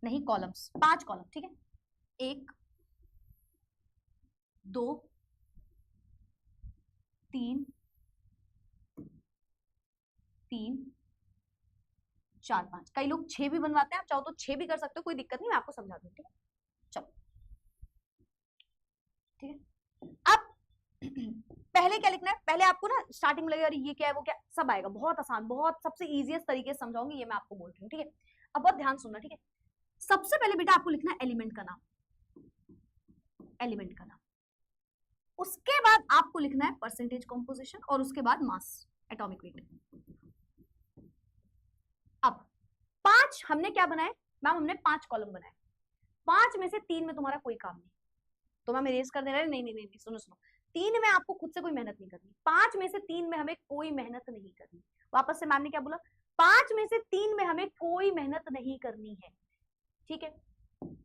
नहीं, कॉलम्स, 5 कॉलम, ठीक है? 1 2 3 3 4 5। कई लोग 6 भी बनवाते हैं, आप चाहो तो 6 भी कर सकते हो, कोई दिक्कत नहीं, मैं आपको समझा दूँ, ठीक है? चलो ठीक है। अब पहले क्या लिखना है, पहले आपको ना स्टार्टिंग में लगेगा ये क्या है वो क्या, सब आएगा, बहुत आसान, बहुत सबसे इजीएस्ट तरीके से समझाऊंगी, ये मैं आपको बोल रही हूँ, ठीक है? अब बहुत ध्यान सुनना, ठीक है? सबसे पहले बेटा आपको लिखना है एलिमेंट का नाम, एलिमेंट का नाम। उसके बाद आपको लिखना है परसेंटेज कॉम्पोजिशन, और उसके बाद मास, एटॉमिक वेट। अब 5 हमने क्या बनाए मैम? हमने 5 कॉलम बनाए, 5 में से 3 में तुम्हारा कोई काम नहीं, तो मैम इरेज कर दे रहे? नहीं नहीं नहीं, सुनो सुनो, 3 में आपको खुद से कोई मेहनत नहीं करनी, 5 में से 3 में हमें कोई मेहनत नहीं करनी। वापस से मैम ने क्या बोला? 5 में से 3 में हमें कोई मेहनत नहीं करनी है, ठीक है?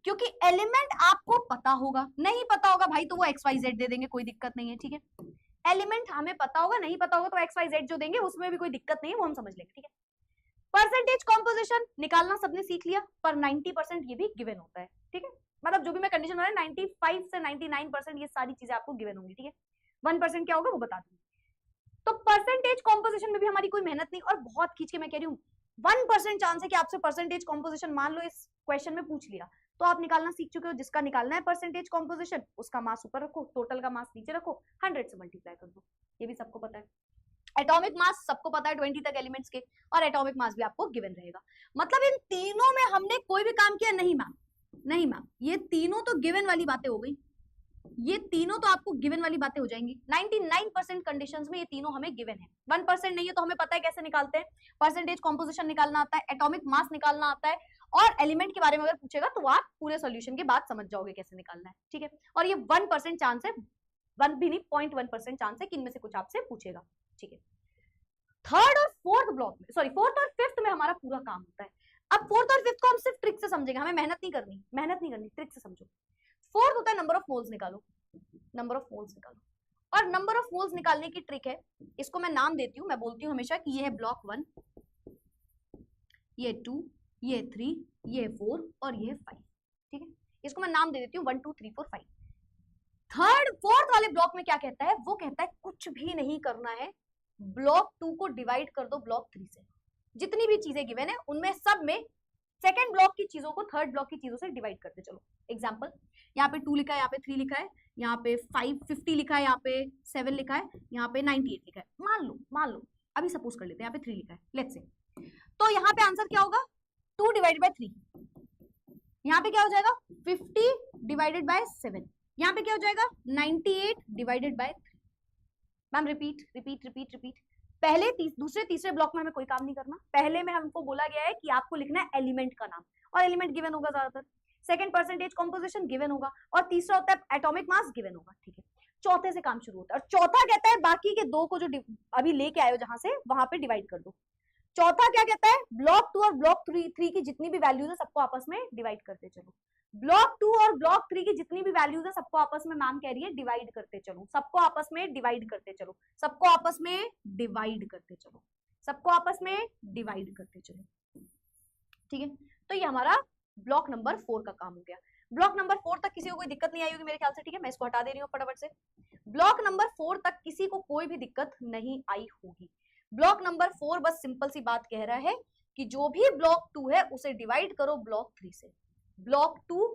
क्योंकि एलिमेंट आपको पता होगा, नहीं पता होगा भाई तो वो XYZ दे देंगे, कोई दिक्कत नहीं है, ठीक है? एलिमेंट हमें पता होगा, नहीं पता होगा तो XYZ जो देंगे उसमें भी कोई दिक्कत नहीं है, वो हम समझ लेंगे, ठीक है? परसेंटेज कॉम्पोजिशन निकालना सबने सीख लिया, पर 90% ये भी गिवन होता है, ठीक है? मतलब जो भी मैं कंडीशन हो रहा है 95 से 99% ये सारी चीजें आपको गिवन होंगी, ठीक है? 1% क्या होगा वो बता दूंगी। तो परसेंटेज कॉम्पोजिशन में भी हमारी कोई मेहनत नहीं, और बहुत खींच के मैं कह रही हूँ 1% चांस है कि आपसे परसेंटेज कॉम्पोजिशन मान लो इस क्वेश्चन में पूछ लिया, तो आप निकालना सीख चुके हो। जिसका निकालना है परसेंटेज कॉम्पोजिशन, उसका मास ऊपर रखो, टोटल का मास नीचे रखो, 100 से मल्टीप्लाई कर दो। ये भी सबको पता है। एटॉमिक मास सबको पता है 20 तक एलिमेंट्स के, और एटॉमिक मास भी आपको गिवन रहेगा। मतलब इन तीनों में हमने कोई भी काम किया नहीं मैम, नहीं मैम, ये तीनों तो गिवन वाली बातें हो गई, ये तीनों तो आपको गिवन वाली बातें हो जाएंगी। 99% कंडीशंस में ये तीनों हमें गिवन है। 1% नहीं है तो हमें पता है कैसे निकालते हैं, परसेंटेज कॉम्पोजिशन निकालना आता है, एटॉमिक मास निकालना आता है, और एलिमेंट के बारे में अगर पूछेगा तो आप पूरे सोल्यूशन के बाद समझ जाओगे कैसे निकालना है, ठीक है। और ये 1% चांस है, 1 भी नहीं 0.1% चांस है कि इनमें से कुछ आपसे पूछेगा, ठीक है। थर्ड और फोर्थ ब्लॉक में, सॉरी फोर्थ और फिफ्थ में हमारा पूरा काम होता है। अब फोर्थ और फिफ्थ को हम सिर्फ ट्रिक से समझेंगे, हमें मेहनत नहीं करनी, मेहनत नहीं करनी, ट्रिक से समझो। फोर्थ होता है नंबर ऑफ मोल्स निकालो, नंबर ऑफ मोल्स निकालो। और नंबर ऑफ मोल्स निकालने की ट्रिक है, इसको मैं नाम देती हूँ, मैं बोलती हूँ हमेशा कि ये है ब्लॉक 1, ये 2, ये 3, ये 4 और ये 5, ठीक है। इसको मैं नाम दे देती हूँ 1 2 3 4 5। थर्ड फोर्थ वाले ब्लॉक में क्या कहता है, वो कहता है कुछ भी नहीं करना है, ब्लॉक 2 को डिवाइड कर दो ब्लॉक 3 से। जितनी भी चीजें गिवन है उनमें सब में सेकंड ब्लॉक की चीजों को थर्ड ब्लॉक की चीजों से डिवाइड करते चलो। एग्जांपल, यहाँ पे 2 लिखा है, यहाँ पे 3 लिखा है, यहाँ पे 50 लिखा है, यहाँ पे 7 लिखा है, यहाँ पे 98 लिखा है। मान लो अभी सपोज कर लेते हैं यहाँ पे 3 लिखा है, लेट्स से। तो यहाँ पे आंसर क्या होगा, 2 डिवाइडेड बाय 3। यहाँ पे क्या हो जाएगा 50 डिवाइडेड बाय 7। यहाँ पे क्या हो जाएगा 98 divided by 3। Ma'am repeat repeat repeat repeat. पहले दूसरे तीसरे ब्लॉक में हमें कोई काम नहीं करना। पहले में हमको बोला गया है कि आपको लिखना है एलिमेंट का नाम, और एलिमेंट गिवन होगा ज्यादातर। सेकंड परसेंटेज कॉम्पोजिशन गिवन होगा, और तीसरा होता है एटॉमिक मास गिवन होगा, ठीक है। चौथे से काम शुरू होता है, और चौथा कहता है बाकी के दो को जो अभी लेके आए हो जहां से, वहां पे डिवाइड कर दो। चौथा क्या कहता है, ब्लॉक 2 और ब्लॉक 3 की जितनी भी वैल्यूज है सबको आपस में डिवाइड करते चलो। ब्लॉक 2 और ब्लॉक 3 की जितनी भी वैल्यूज है सबको आपस में मैम कह रही है डिवाइड करते चलो, सबको आपस में डिवाइड करते चलो, सबको आपस में डिवाइड करते चलो, सबको आपस में डिवाइड करते चलो, ठीक है। तो ये हमारा ब्लॉक नंबर 4 का काम हो गया। ब्लॉक नंबर 4 तक किसी को कोई दिक्कत नहीं आई होगी मेरे ख्याल से, ठीक है। मैं इसको हटा दे रही हूँ फटाफट से। ब्लॉक नंबर 4 तक किसी को कोई भी दिक्कत नहीं आई होगी। ब्लॉक नंबर 4 बस सिंपल सी बात कह रहा है कि जो भी ब्लॉक 2 है उसे डिवाइड करो ब्लॉक 3 से। ब्लॉक 2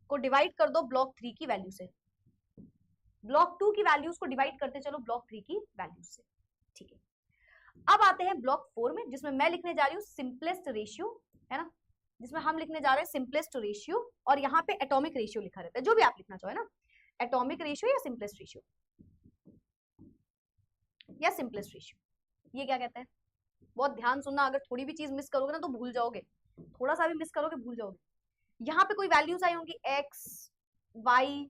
को डिवाइड कर दो ब्लॉक 3 की वैल्यू से। ब्लॉक 2 की वैल्यूज को डिवाइड करते चलो ब्लॉक 3 की वैल्यूज से, ठीक है। अब आते हैं ब्लॉक 4 में, जिसमें मैं लिखने जा रही हूँ सिंपलेस्ट रेशियो, है ना, जिसमें हम लिखने जा रहे हैं सिंपलेस्ट रेशियो, और यहाँ पे एटॉमिक रेशियो लिखा रहता है, जो भी आप लिखना चाहो, है ना, एटॉमिक रेशियो या सिंपलेस्ट रेशियो या सिंपलेस्ट रेशियो। ये क्या कहता है, बहुत ध्यान सुनना, अगर थोड़ी भी चीज मिस करोगे ना तो भूल जाओगे, थोड़ा सा भी मिस करोगे भूल जाओगे। यहाँ पे कोई वैल्यूज आई होंगी, एक्स वाई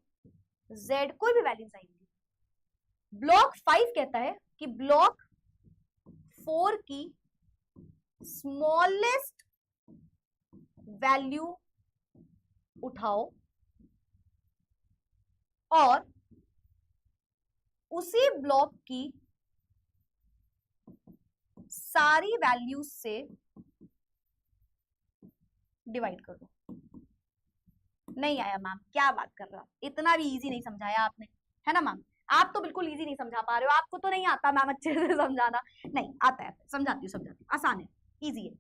जेड, कोई भी वैल्यूज आई होंगी। ब्लॉक 5 कहता है कि ब्लॉक 4 की स्मॉलेस्ट वैल्यू उठाओ और उसी ब्लॉक की सारी वैल्यूज से डिवाइड कर दो। नहीं आया मैम, क्या बात कर रहा, इतना भी इजी नहीं समझाया आपने, है ना मैम। आप तो बिल्कुल इजी नहीं समझा पा रहे हो, आपको तो नहीं आता मैम अच्छे से समझाना। नहीं आता है, समझाती हूँ, आसान है, इजी है।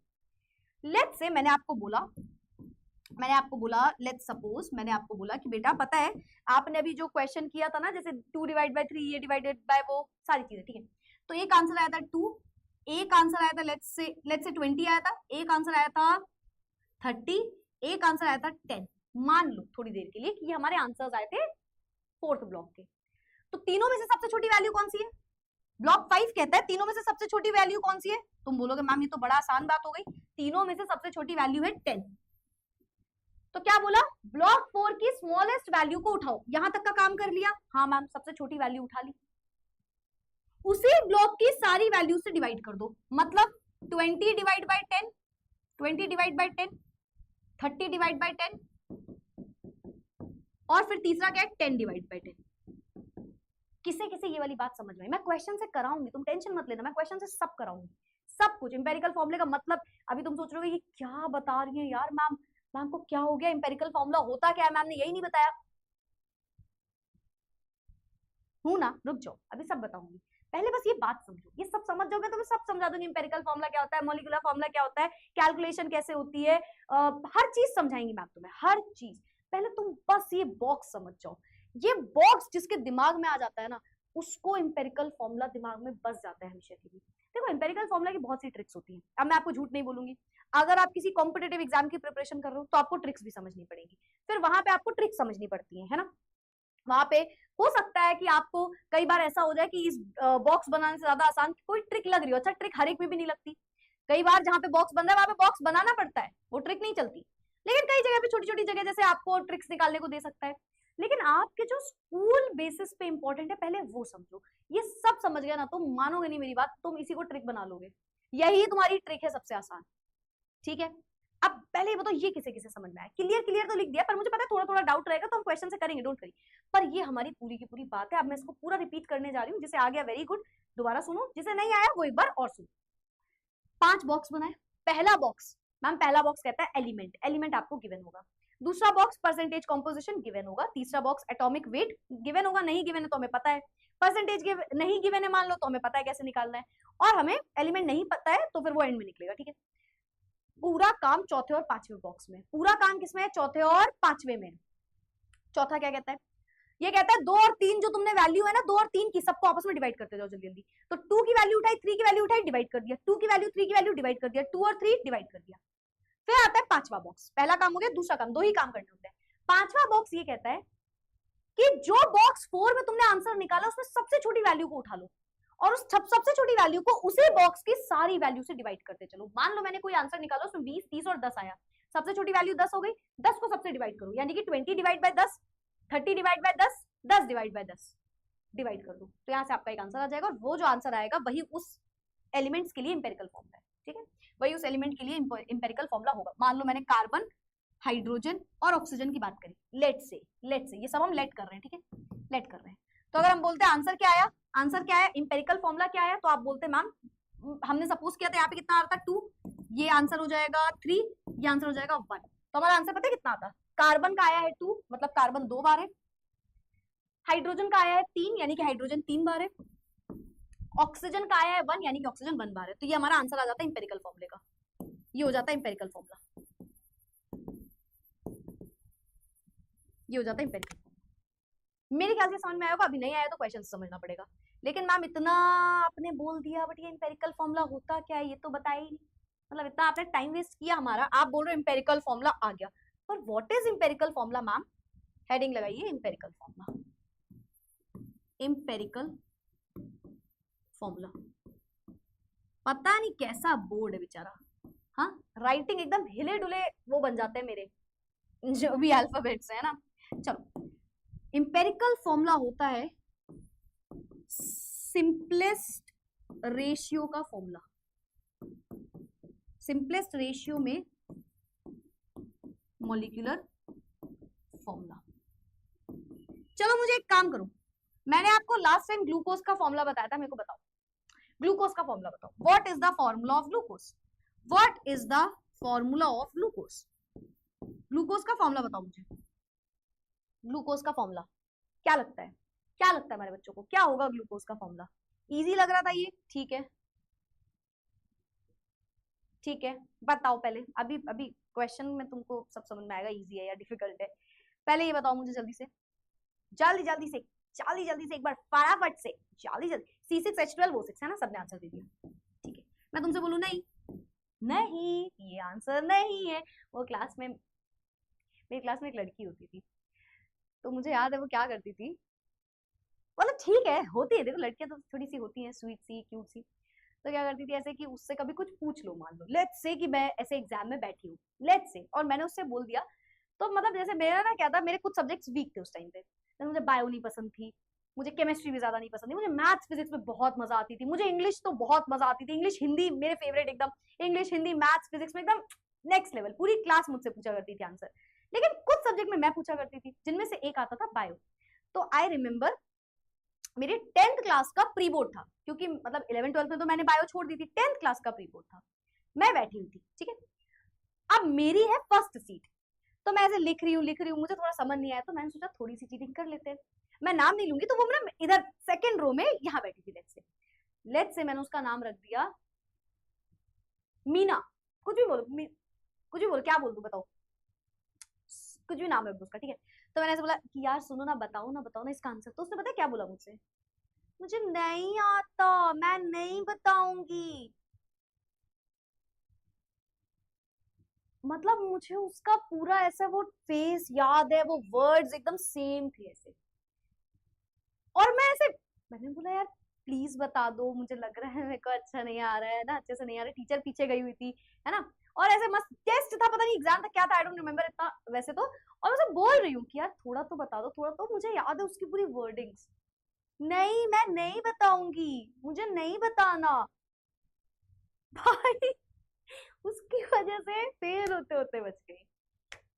लेट्स से मैंने आपको बोला लेट्स सपोज मैंने आपको बोला कि बेटा पता है आपने अभी जो क्वेश्चन किया था ना, जैसे 2 डिवाइड बाय 3, ये डिवाइडेड बाय वो सारी चीजें, ठीक है। तो एक आंसर आया था 2, एक आंसर आया था लेट्स से 20 आया था, एक आंसर आया था 30, एक आंसर आया था 10। मान लो थोड़ी देर के लिए कि ये हमारे आंसर्स आए थे 4th ब्लॉक के। तो तीनों में से सबसे छोटी वैल्यू कौन सी है, ब्लॉक 5 कहता है तीनों में से सबसे छोटी वैल्यू कौन सी है। तुम बोलोगे मैम ये तो बड़ा आसान बात हो गई, तीनों में से सबसे छोटी वैल्यू है 10। तो क्या बोला, ब्लॉक 4 की स्मॉलेस्ट वैल्यू को उठाओ। यहां तक का काम कर लिया, हाँ मैम सबसे छोटी वैल्यू उठा ली, उसी ब्लॉक की सारी वैल्यू से डिवाइड कर दो। मतलब 20 divide by 10, 20 divide by 10, 30 divide by 10, और फिर तीसरा क्या है 10 डिवाइड बाय 10। किसे किसे ये वाली बात समझ में आई, मैं क्वेश्चन से कराऊंगी, तुम टेंशन मत लेना, मैं क्वेश्चन से सब कराऊंगी, सब कुछ। इंपेरिकल फॉर्मूले का मतलब अभी तुम सोच रहे हो ये क्या बता रही है यार मैम को क्या हो गया, इंपेरिकल फॉर्मूला होता क्या है, मैम ने यही नहीं बताया। हूं ना, रुक जाओ, अभी सब बताऊंगी, पहले बस ये बात समझो, ये सब समझ जाओगे तो मैं सब समझा दूंगी, एम्पिरिकल फॉर्मूला क्या होता है, मॉलिक्यूलर फॉर्मूला क्या होता है, कैलकुलेशन कैसे होती है, हर चीज समझाएंगी मैम तुम्हें, हर चीज। पहले तुम बस ये बॉक्स समझ जाओ, ये बॉक्स जिसके दिमाग में आ जाता है ना, उसको एम्पिरिकल फॉर्मूला दिमाग में बस जाता है हमेशा के लिए। देखो एम्पिरिकल फॉर्मूला की बहुत सी ट्रिक्स होती हैं, अब मैं आपको झूठ नहीं बोलूंगी, अगर आप किसी कॉम्पिटेटिव एग्जाम की प्रिपरेशन कर रहे हो तो आपको ट्रिक्स भी समझनी पड़ेगी, फिर वहां पे आपको ट्रिक्स समझनी पड़ती है ना। वहां पे हो सकता है कि आपको कई बार ऐसा हो जाए कि इस बॉक्स बनाने से ज्यादा आसान कोई ट्रिक लग रही हो, अच्छा ट्रिक हर एक में भी नहीं लगती, कई बार जहां पे बॉक्स बन रहा है वहां पे बॉक्स बनाना पड़ता है, वो ट्रिक नहीं चलती, लेकिन कई जगह पे छोटी छोटी जगह जैसे आपको ट्रिक्स निकालने को दे सकता है। लेकिन आपके जो स्कूल बेसिस पे इंपॉर्टेंट है पहले वो समझो, ये सब समझ गया ना तुम मानोगे नहीं मेरी बात, तुम इसी को ट्रिक बना लोगे, यही तुम्हारी ट्रिक है सबसे आसान, ठीक है। अब पहले ये बताओ ये किसे किसे समझ में आया, क्लियर क्लियर तो लिख दिया, पर मुझे पता है थोड़ा थोड़ा डाउट रहेगा तो हम क्वेश्चन से करेंगे, डोंट वरी, पर ये हमारी पूरी की पूरी बात है, अब मैं इसको पूरा रिपीट करने जा रही हूँ, जिसे आ गया वेरी गुड, दोबारा सुनो, जिसे नहीं आया वो एक बार और सुनो। 5 बॉक्स बनाए, पहला बॉक्स मैम, पहला बॉक्स कहता है एलिमेंट, एलिमेंट आपको गिवन होगा, दूसरा बॉक्स परसेंटेज कॉम्पोजिशन गिवन होगा, तीसरा बॉक्स एटॉमिक वेट गिवन होगा, नहीं गिवन है तो हमें पता है, परसेंटेज नहीं गिवन है मान लो तो हमें पता है कैसे निकालना है, और हमें एलिमेंट नहीं पता है तो फिर वो एंड में निकलेगा, ठीक है। पूरा काम चौथे और पांचवें बॉक्स में, पूरा काम किसमें है, चौथे और पांचवें में। चौथा क्या कहता है, ये कहता है 2 और 3 जो तुमने वैल्यू है ना, 2 और 3 की सबको आपस में डिवाइड करते जाओ जल्दी जल्दी, तो 2 की वैल्यू उठाई, 3 की वैल्यू उठाई, डिवाइड कर दिया, 2 की वैल्यू 3 की वैल्यू डिवाइड कर दिया, 2 और 3 डिवाइड कर दिया। फिर आता है पांचवा बॉक्स, पहला काम हो गया, दूसरा काम, 2 ही काम करने होते हैं। पांचवा बॉक्स ये कहता है कि जो बॉक्स 4 में तुमने आंसर निकाला उसमें सबसे छोटी वैल्यू को उठा लो और उस सबसे छोटी वैल्यू को उसी बॉक्स की सारी वैल्यू से डिवाइड करते चलो। मान लो मैंने कोई आंसर निकाला उसमें 20, 30 और 10 आया, सबसे छोटी वैल्यू 10 हो गई, 10 को सबसे डिवाइड करो, यानी कि 20 divide by 10, 30 divide by 10, 10 divide by 10 divide कर दो, तो यहाँ से आपका एक आंसर आ जाएगा, और वो जो आंसर आएगा वही उस एलिमेंट्स के लिए इंपेरिकल फॉर्मूला है, ठीक है, वही उस एलिमेंट के लिए इंपेरिकल फॉर्मूला होगा। मान लो मैंने कार्बन, हाइड्रोजन और ऑक्सीजन की बात करी, लेट से ये सब हम लेट कर रहे हैं, ठीक है, लेट कर रहे हैं, तो अगर हम बोलते हैं आंसर क्या आया, आंसर क्या है, इंपेरिकल फॉर्मूला क्या है, तो आप बोलते हैं मैम हमने सपोज किया था यहाँ पे कितना आ रहा था 2, ये आंसर हो जाएगा 3, ये आंसर हो जाएगा 1, तो हमारा आंसर पता है कितना आता है, कार्बन का आया है 2 मतलब कार्बन 2 बार है, हाइड्रोजन का आया है 3 यानी कि हाइड्रोजन 3 बार है, ऑक्सीजन का आया है 1 यानी कि ऑक्सीजन 1 बार है, तो ये हमारा आंसर आ जाता है इंपेरिकल फॉर्मूले का, ये हो जाता है इंपेरिकल फॉर्मूला, ये हो जाता है इंपेरिकल फॉर्मूला। मेरे ख्याल से समझ में आया होगा, अभी नहीं आया तो क्वेश्चन समझना पड़ेगा, लेकिन मैम इतना आपने बोल दिया बट ये इंपेरिकल फॉर्मूला होता क्या है ये तो बताया ही नहीं, मतलब इतना आपने टाइम वेस्ट किया हमारा, आप बोल रहे हो इंपेरिकल फॉर्मूला आ गया, पर what is empirical formula ma'am, heading लगाइए इंपेरिकल फॉर्मूला, इंपेरिकल फॉर्मूला, पता नहीं कैसा बोर्ड है बेचारा, हाँ राइटिंग एकदम हिले डुले वो बन जाते हैं मेरे जो भी अल्फाबेट्स है ना। चलो इंपेरिकल फॉर्मूला होता है सिंपलेस्ट रेशियो का फॉर्मूला, सिंपलेस्ट रेशियो में मॉलिक्यूलर फॉर्मूला। चलो मुझे एक काम करो, मैंने आपको लास्ट टाइम ग्लूकोज का फॉर्मूला बताया था, मेरे को बताओ ग्लूकोज का फॉर्मूला बताओ, what is the formula of glucose, what is the formula of glucose, glucose का फॉर्मूला बताओ मुझे, ग्लूकोज का फॉर्मूला क्या लगता है, क्या लगता है हमारे बच्चों को क्या होगा ग्लूकोज का फॉर्मूला, इजी लग रहा था ये, ठीक है ठीक है, बताओ पहले, अभी अभी क्वेश्चन में तुमको सब समझ में आएगा इजी है या डिफिकल्ट है, पहले ये बताओ मुझे जल्दी से, जल्दी जल्दी से, जल्दी जल्दी से एक बार फटाफट से, जल्दी जल्दी, C6H12O6 है ना, सबने आंसर दे दिया, ठीक है, मैं तुमसे बोलूं नहीं, नहीं ये आंसर नहीं है, वो क्लास में मेरी क्लास में एक लड़की होती थी, तो मुझे याद है वो क्या करती थी, मतलब ठीक है होती है, देखो लड़कियां तो थोड़ी सी होती हैं स्वीट सी क्यूट सी, तो क्या करती थी ऐसे कि उससे कभी कुछ पूछ लो, मान लो लेट्स से कि मैं ऐसे एग्जाम में बैठी हूँ, लेट्स से, और मैंने उससे बोल दिया, तो मतलब जैसे मेरा ना क्या था, मेरे कुछ सब्जेक्ट्स वीक थे उस टाइम पे, तो मुझे बायो नहीं पसंद थी, मुझे केमिस्ट्री भी ज्यादा नहीं पसंद थी, मुझे मैथ्स फिजिक्स में बहुत मजा आती थी, मुझे इंग्लिश तो बहुत मजा आती थी, इंग्लिश हिंदी मेरे फेवरेट एकदम, इंग्लिश हिंदी मैथ्स फिजिक्स में एकदम नेक्स्ट लेवल, पूरी क्लास मुझसे पूछा करती थी आंसर, लेकिन कुछ सब्जेक्ट में मैं पूछा करती थी, जिनमें से एक आता था बायो, तो आई रिमेम्बर मेरे 10th क्लास का प्री बोर्ड था, क्योंकि मतलब 11 12 में तो मैंने बायो छोड़ दी थी, 10th क्लास का प्री बोर्ड था, मैं बैठी हुई थी, ठीक है, अब मेरी है फर्स्ट सीट, तो मैं ऐसे लिख रही हूँ मुझे थोड़ा समझ नहीं आया, तो मैंने सोचा थोड़ी सी चीटिंग कर लेते हैं, मैं नाम नहीं लूंगी, तो वो ना इधर सेकंड रो में यहाँ बैठी थी। लेट्स से मैंने उसका नाम रख दिया मीना, कुछ भी बोलो, कुछ भी बोलो, क्या बोल दूं बताओ, कुछ भी नाम रख दो उसका, ठीक है। तो मैंने ऐसे बोला कि यार सुनो ना, बताओ ना इसका आंसर। तो उसने पता क्या बोला मुझसे, मुझे नहीं आता, मैं नहीं बताऊंगी। मतलब मुझे उसका पूरा ऐसा वो फेस याद है, वो वर्ड्स एकदम सेम थे ऐसे। और मैं ऐसे, मैंने बोला यार प्लीज बता दो, मुझे लग रहा है मेरे को अच्छा नहीं आ रहा है ना, अच्छे से नहीं आ रहा है, टीचर पीछे गई हुई थी, है ना। और ऐसे मस्त टेस्ट था, पता नहीं एग्जाम था क्या था, आई डोंट रिमेम्बर इतना वैसे तो। और उसे बोल रही हूँ कि यार थोड़ा तो बता दो, थोड़ा तो, मुझे याद है उसकी पूरी वर्डिंग्स। नहीं मैं नहीं बताऊंगी, मुझे नहीं बताना। भाई उसकी वजह से फेल होते होते बच गई।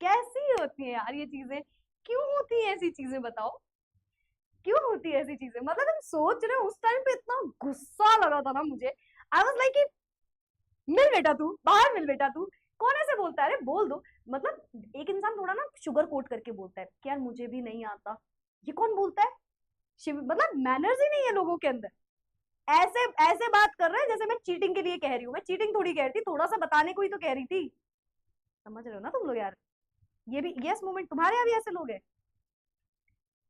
कैसी होती है यार ये चीजें, क्यों होती है ऐसी चीजें, बताओ क्यों होती है ऐसी चीजें। मतलब तुम सोच रहे हो उस टाइम पे इतना गुस्सा लगा था ना मुझे, आई वाज लाइक मिल बेटा तू, बाहर मिल बेटा तू, कौन ऐसे बोलता है, अरे बोल दो। मतलब एक इंसान थोड़ा ना शुगर कोट करके बोलता है कि यार मुझे भी नहीं आता, ये कौन बोलता है, मतलब मैनर्स ही नहीं है लोगों के अंदर। ऐसे ऐसे बात कर रहे हैं जैसे मैं चीटिंग के लिए कह रही हूँ, मैं चीटिंग थोड़ी कह रही थी, थोड़ा सा बताने को ही तो कह रही थी। समझ रहे हो ना तुम लोग यार, ये भी यस मोमेंट तुम्हारे यहाँ भी ऐसे लोग हैं।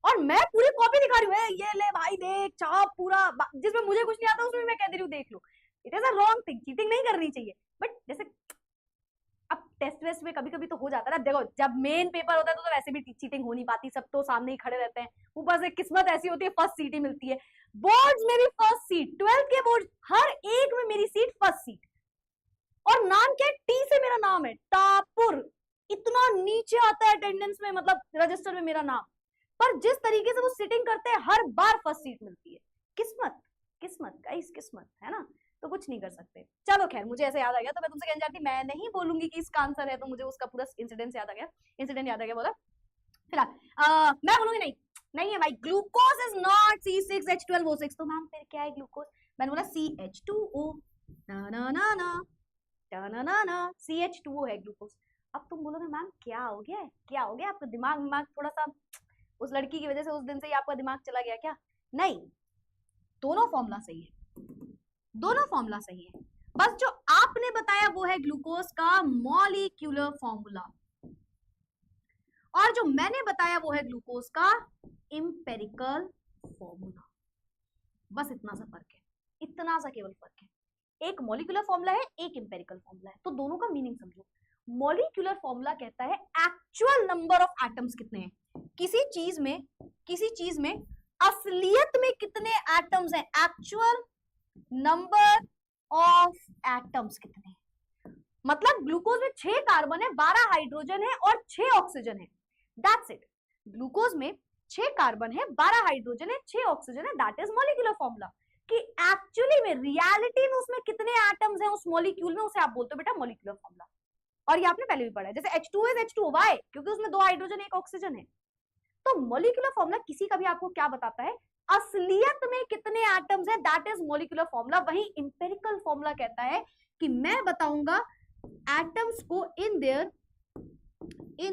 और मैं पूरी कॉपी दिखा रही हूँ, ये ले भाई देख छाप पूरा, जिसमें मुझे कुछ नहीं आता उसमें मैं कह दे रही हूँ देख लो। It is a wrong thing, cheating नहीं करनी चाहिए, बट जैसे अब टेस्ट वेस्ट में कभी कभी तो हो जाता है ना, देखो जब मेन पेपर होता है तो वैसे भी चीटिंग हो नहीं पाती, सब तो सामने ही खड़े रहते हैं, ऊपर से किस्मत ऐसी होती है फर्स्ट सीट ही मिलती है। बोर्ड्स में भी फर्स्ट सीट, 12th के बोर्ड हर एक में मेरी सीट फर्स्ट सीट। और नाम क्या है, टी से मेरा नाम है टापुर, इतना नीचे आता है अटेंडेंस में, मतलब रजिस्टर में मेरा नाम, पर जिस तरीके से वो सिटिंग करते हैं हर बार फर्स्ट सीट मिलती है। किस्मत, किस्मत गाइस, किस्मत है ना, तो कुछ नहीं कर सकते। चलो खैर, मुझे ऐसे याद आ गया तो मैं तुमसे कहना चाहती, मैं नहीं बोलूंगी कि इसका आंसर है, तो मुझे उसका पूरा इंसिडेंट याद आ गया, बोला फिलहाल मैं बोलूंगी नहीं, नहीं है भाई, ग्लूकोज इज नॉट C6H12O6। तो मैम फिर क्या है ग्लूकोज, मैंने बोला CH2O, ना ना ना ना ना CH2O है ग्लूकोज। अब तुम बोलोगे मैम क्या हो गया है, क्या हो गया, आपका दिमाग थोड़ा सा उस लड़की की वजह से उस दिन से ही आपका दिमाग चला गया क्या, नहीं, दोनों फॉर्मूला सही है, दोनों फॉर्मूला सही है, बस जो आपने बताया वो है ग्लूकोज का मॉलिक्यूलर फॉर्मूला, और जो मैंने बताया वो है ग्लूकोज का इंपेरिकल फॉर्मूला। बस इतना सा फर्क है, इतना सा केवल फर्क है, एक मॉलिक्यूलर फॉर्मूला है, एक इंपेरिकल फॉर्मूला है, तो दोनों का मीनिंग समझो। मॉलिक्यूलर फॉर्मूला कहता है एक्चुअल नंबर ऑफ एटम्स कितने हैं, किसी चीज में असलियत में कितने एटम्स हैं, एक्चुअल नंबर ऑफ एटम्स कितने हैं। मतलब ग्लूकोज में 6 कार्बन है, 12 हाइड्रोजन है और 6 ऑक्सीजन है, दैट्स इट। ग्लूकोज में 6 कार्बन है, 12 हाइड्रोजन है, 6 ऑक्सीजन है, दैट इज मॉलिक्यूलर फॉर्मूला। कि एक्चुअली में रियलिटी में उसमें कितने एटम्स हैं उस मॉलिक्यूल में, उसे आप बोलते हो बेटा मॉलिक्यूलर फॉर्मूला। और ये आपने पहले भी पढ़ा है, जैसे H2 इज H2O, व्हाई, क्योंकि उसमें 2 हाइड्रोजन एक ऑक्सीजन है। तो मॉलिक्यूलर फॉर्मूला किसी का भी आपको क्या बताता है, असलियत में कितने एटम्स है, दैट इज मॉलिक्यूलर फॉर्मूला। वही इंपेरिकल फॉर्मूला कहता है कि मैं बताऊंगा एटम्स को इन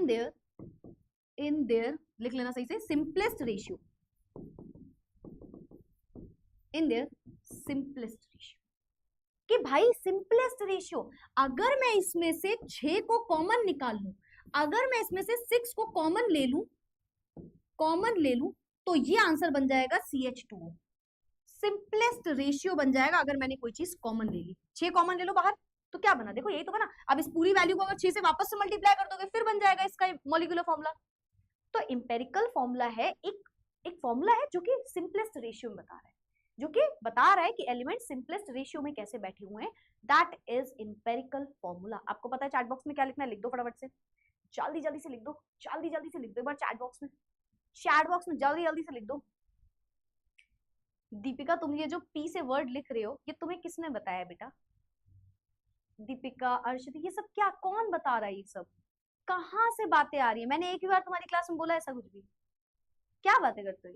देयर लिख लेना सही से, simplest ratio, in their simplest ratio, कि भाई सिंपलेस्ट रेशियो, अगर मैं इसमें से 6 को कॉमन निकाल लूं, अगर मैं इसमें से 6 को कॉमन ले लूं तो ये आंसर बन जाएगा CH2O, सिंपलेस्ट रेशियो बन जाएगा। अगर मैंने कोई चीज कॉमन ले ली, 6 कॉमन ले लो बाहर, तो क्या बना, देखो यही तो बना। अब इस पूरी वैल्यू को अगर 6 से वापस से मल्टीप्लाई कर दोगे फिर बन जाएगा इसका मॉलिक्यूलर फॉर्मूला। तो इंपेरिकल फॉर्मूला है, एक फॉर्मूला है जो कि सिंपलेस्ट रेशियो में बता रहा है, जो कि बता रहा है कि एलिमेंट सिंपलेस्ट रेशियो में कैसे बैठे हुए हैं, दैट इज इंपेरिकल फॉर्मूला। आपको पता है चैट बॉक्स में क्या लिखना है, लिख दो फटाफट से, जल्दी जल्दी से लिख दो, जल्दी जल्दी से लिख दो एक बार चैट बॉक्स में जल्दी जल्दी से लिख दो। दीपिका तुम ये जो पी से वर्ड लिख रहे हो, ये तुम्हें किसने बताया बेटा, दीपिका, अर्शित, ये सब क्या, कौन बता रहा है, ये सब कहाँ से बातें आ रही है, मैंने एक ही बार तुम्हारी क्लास में बोला ऐसा कुछ भी, क्या बातें करते हो।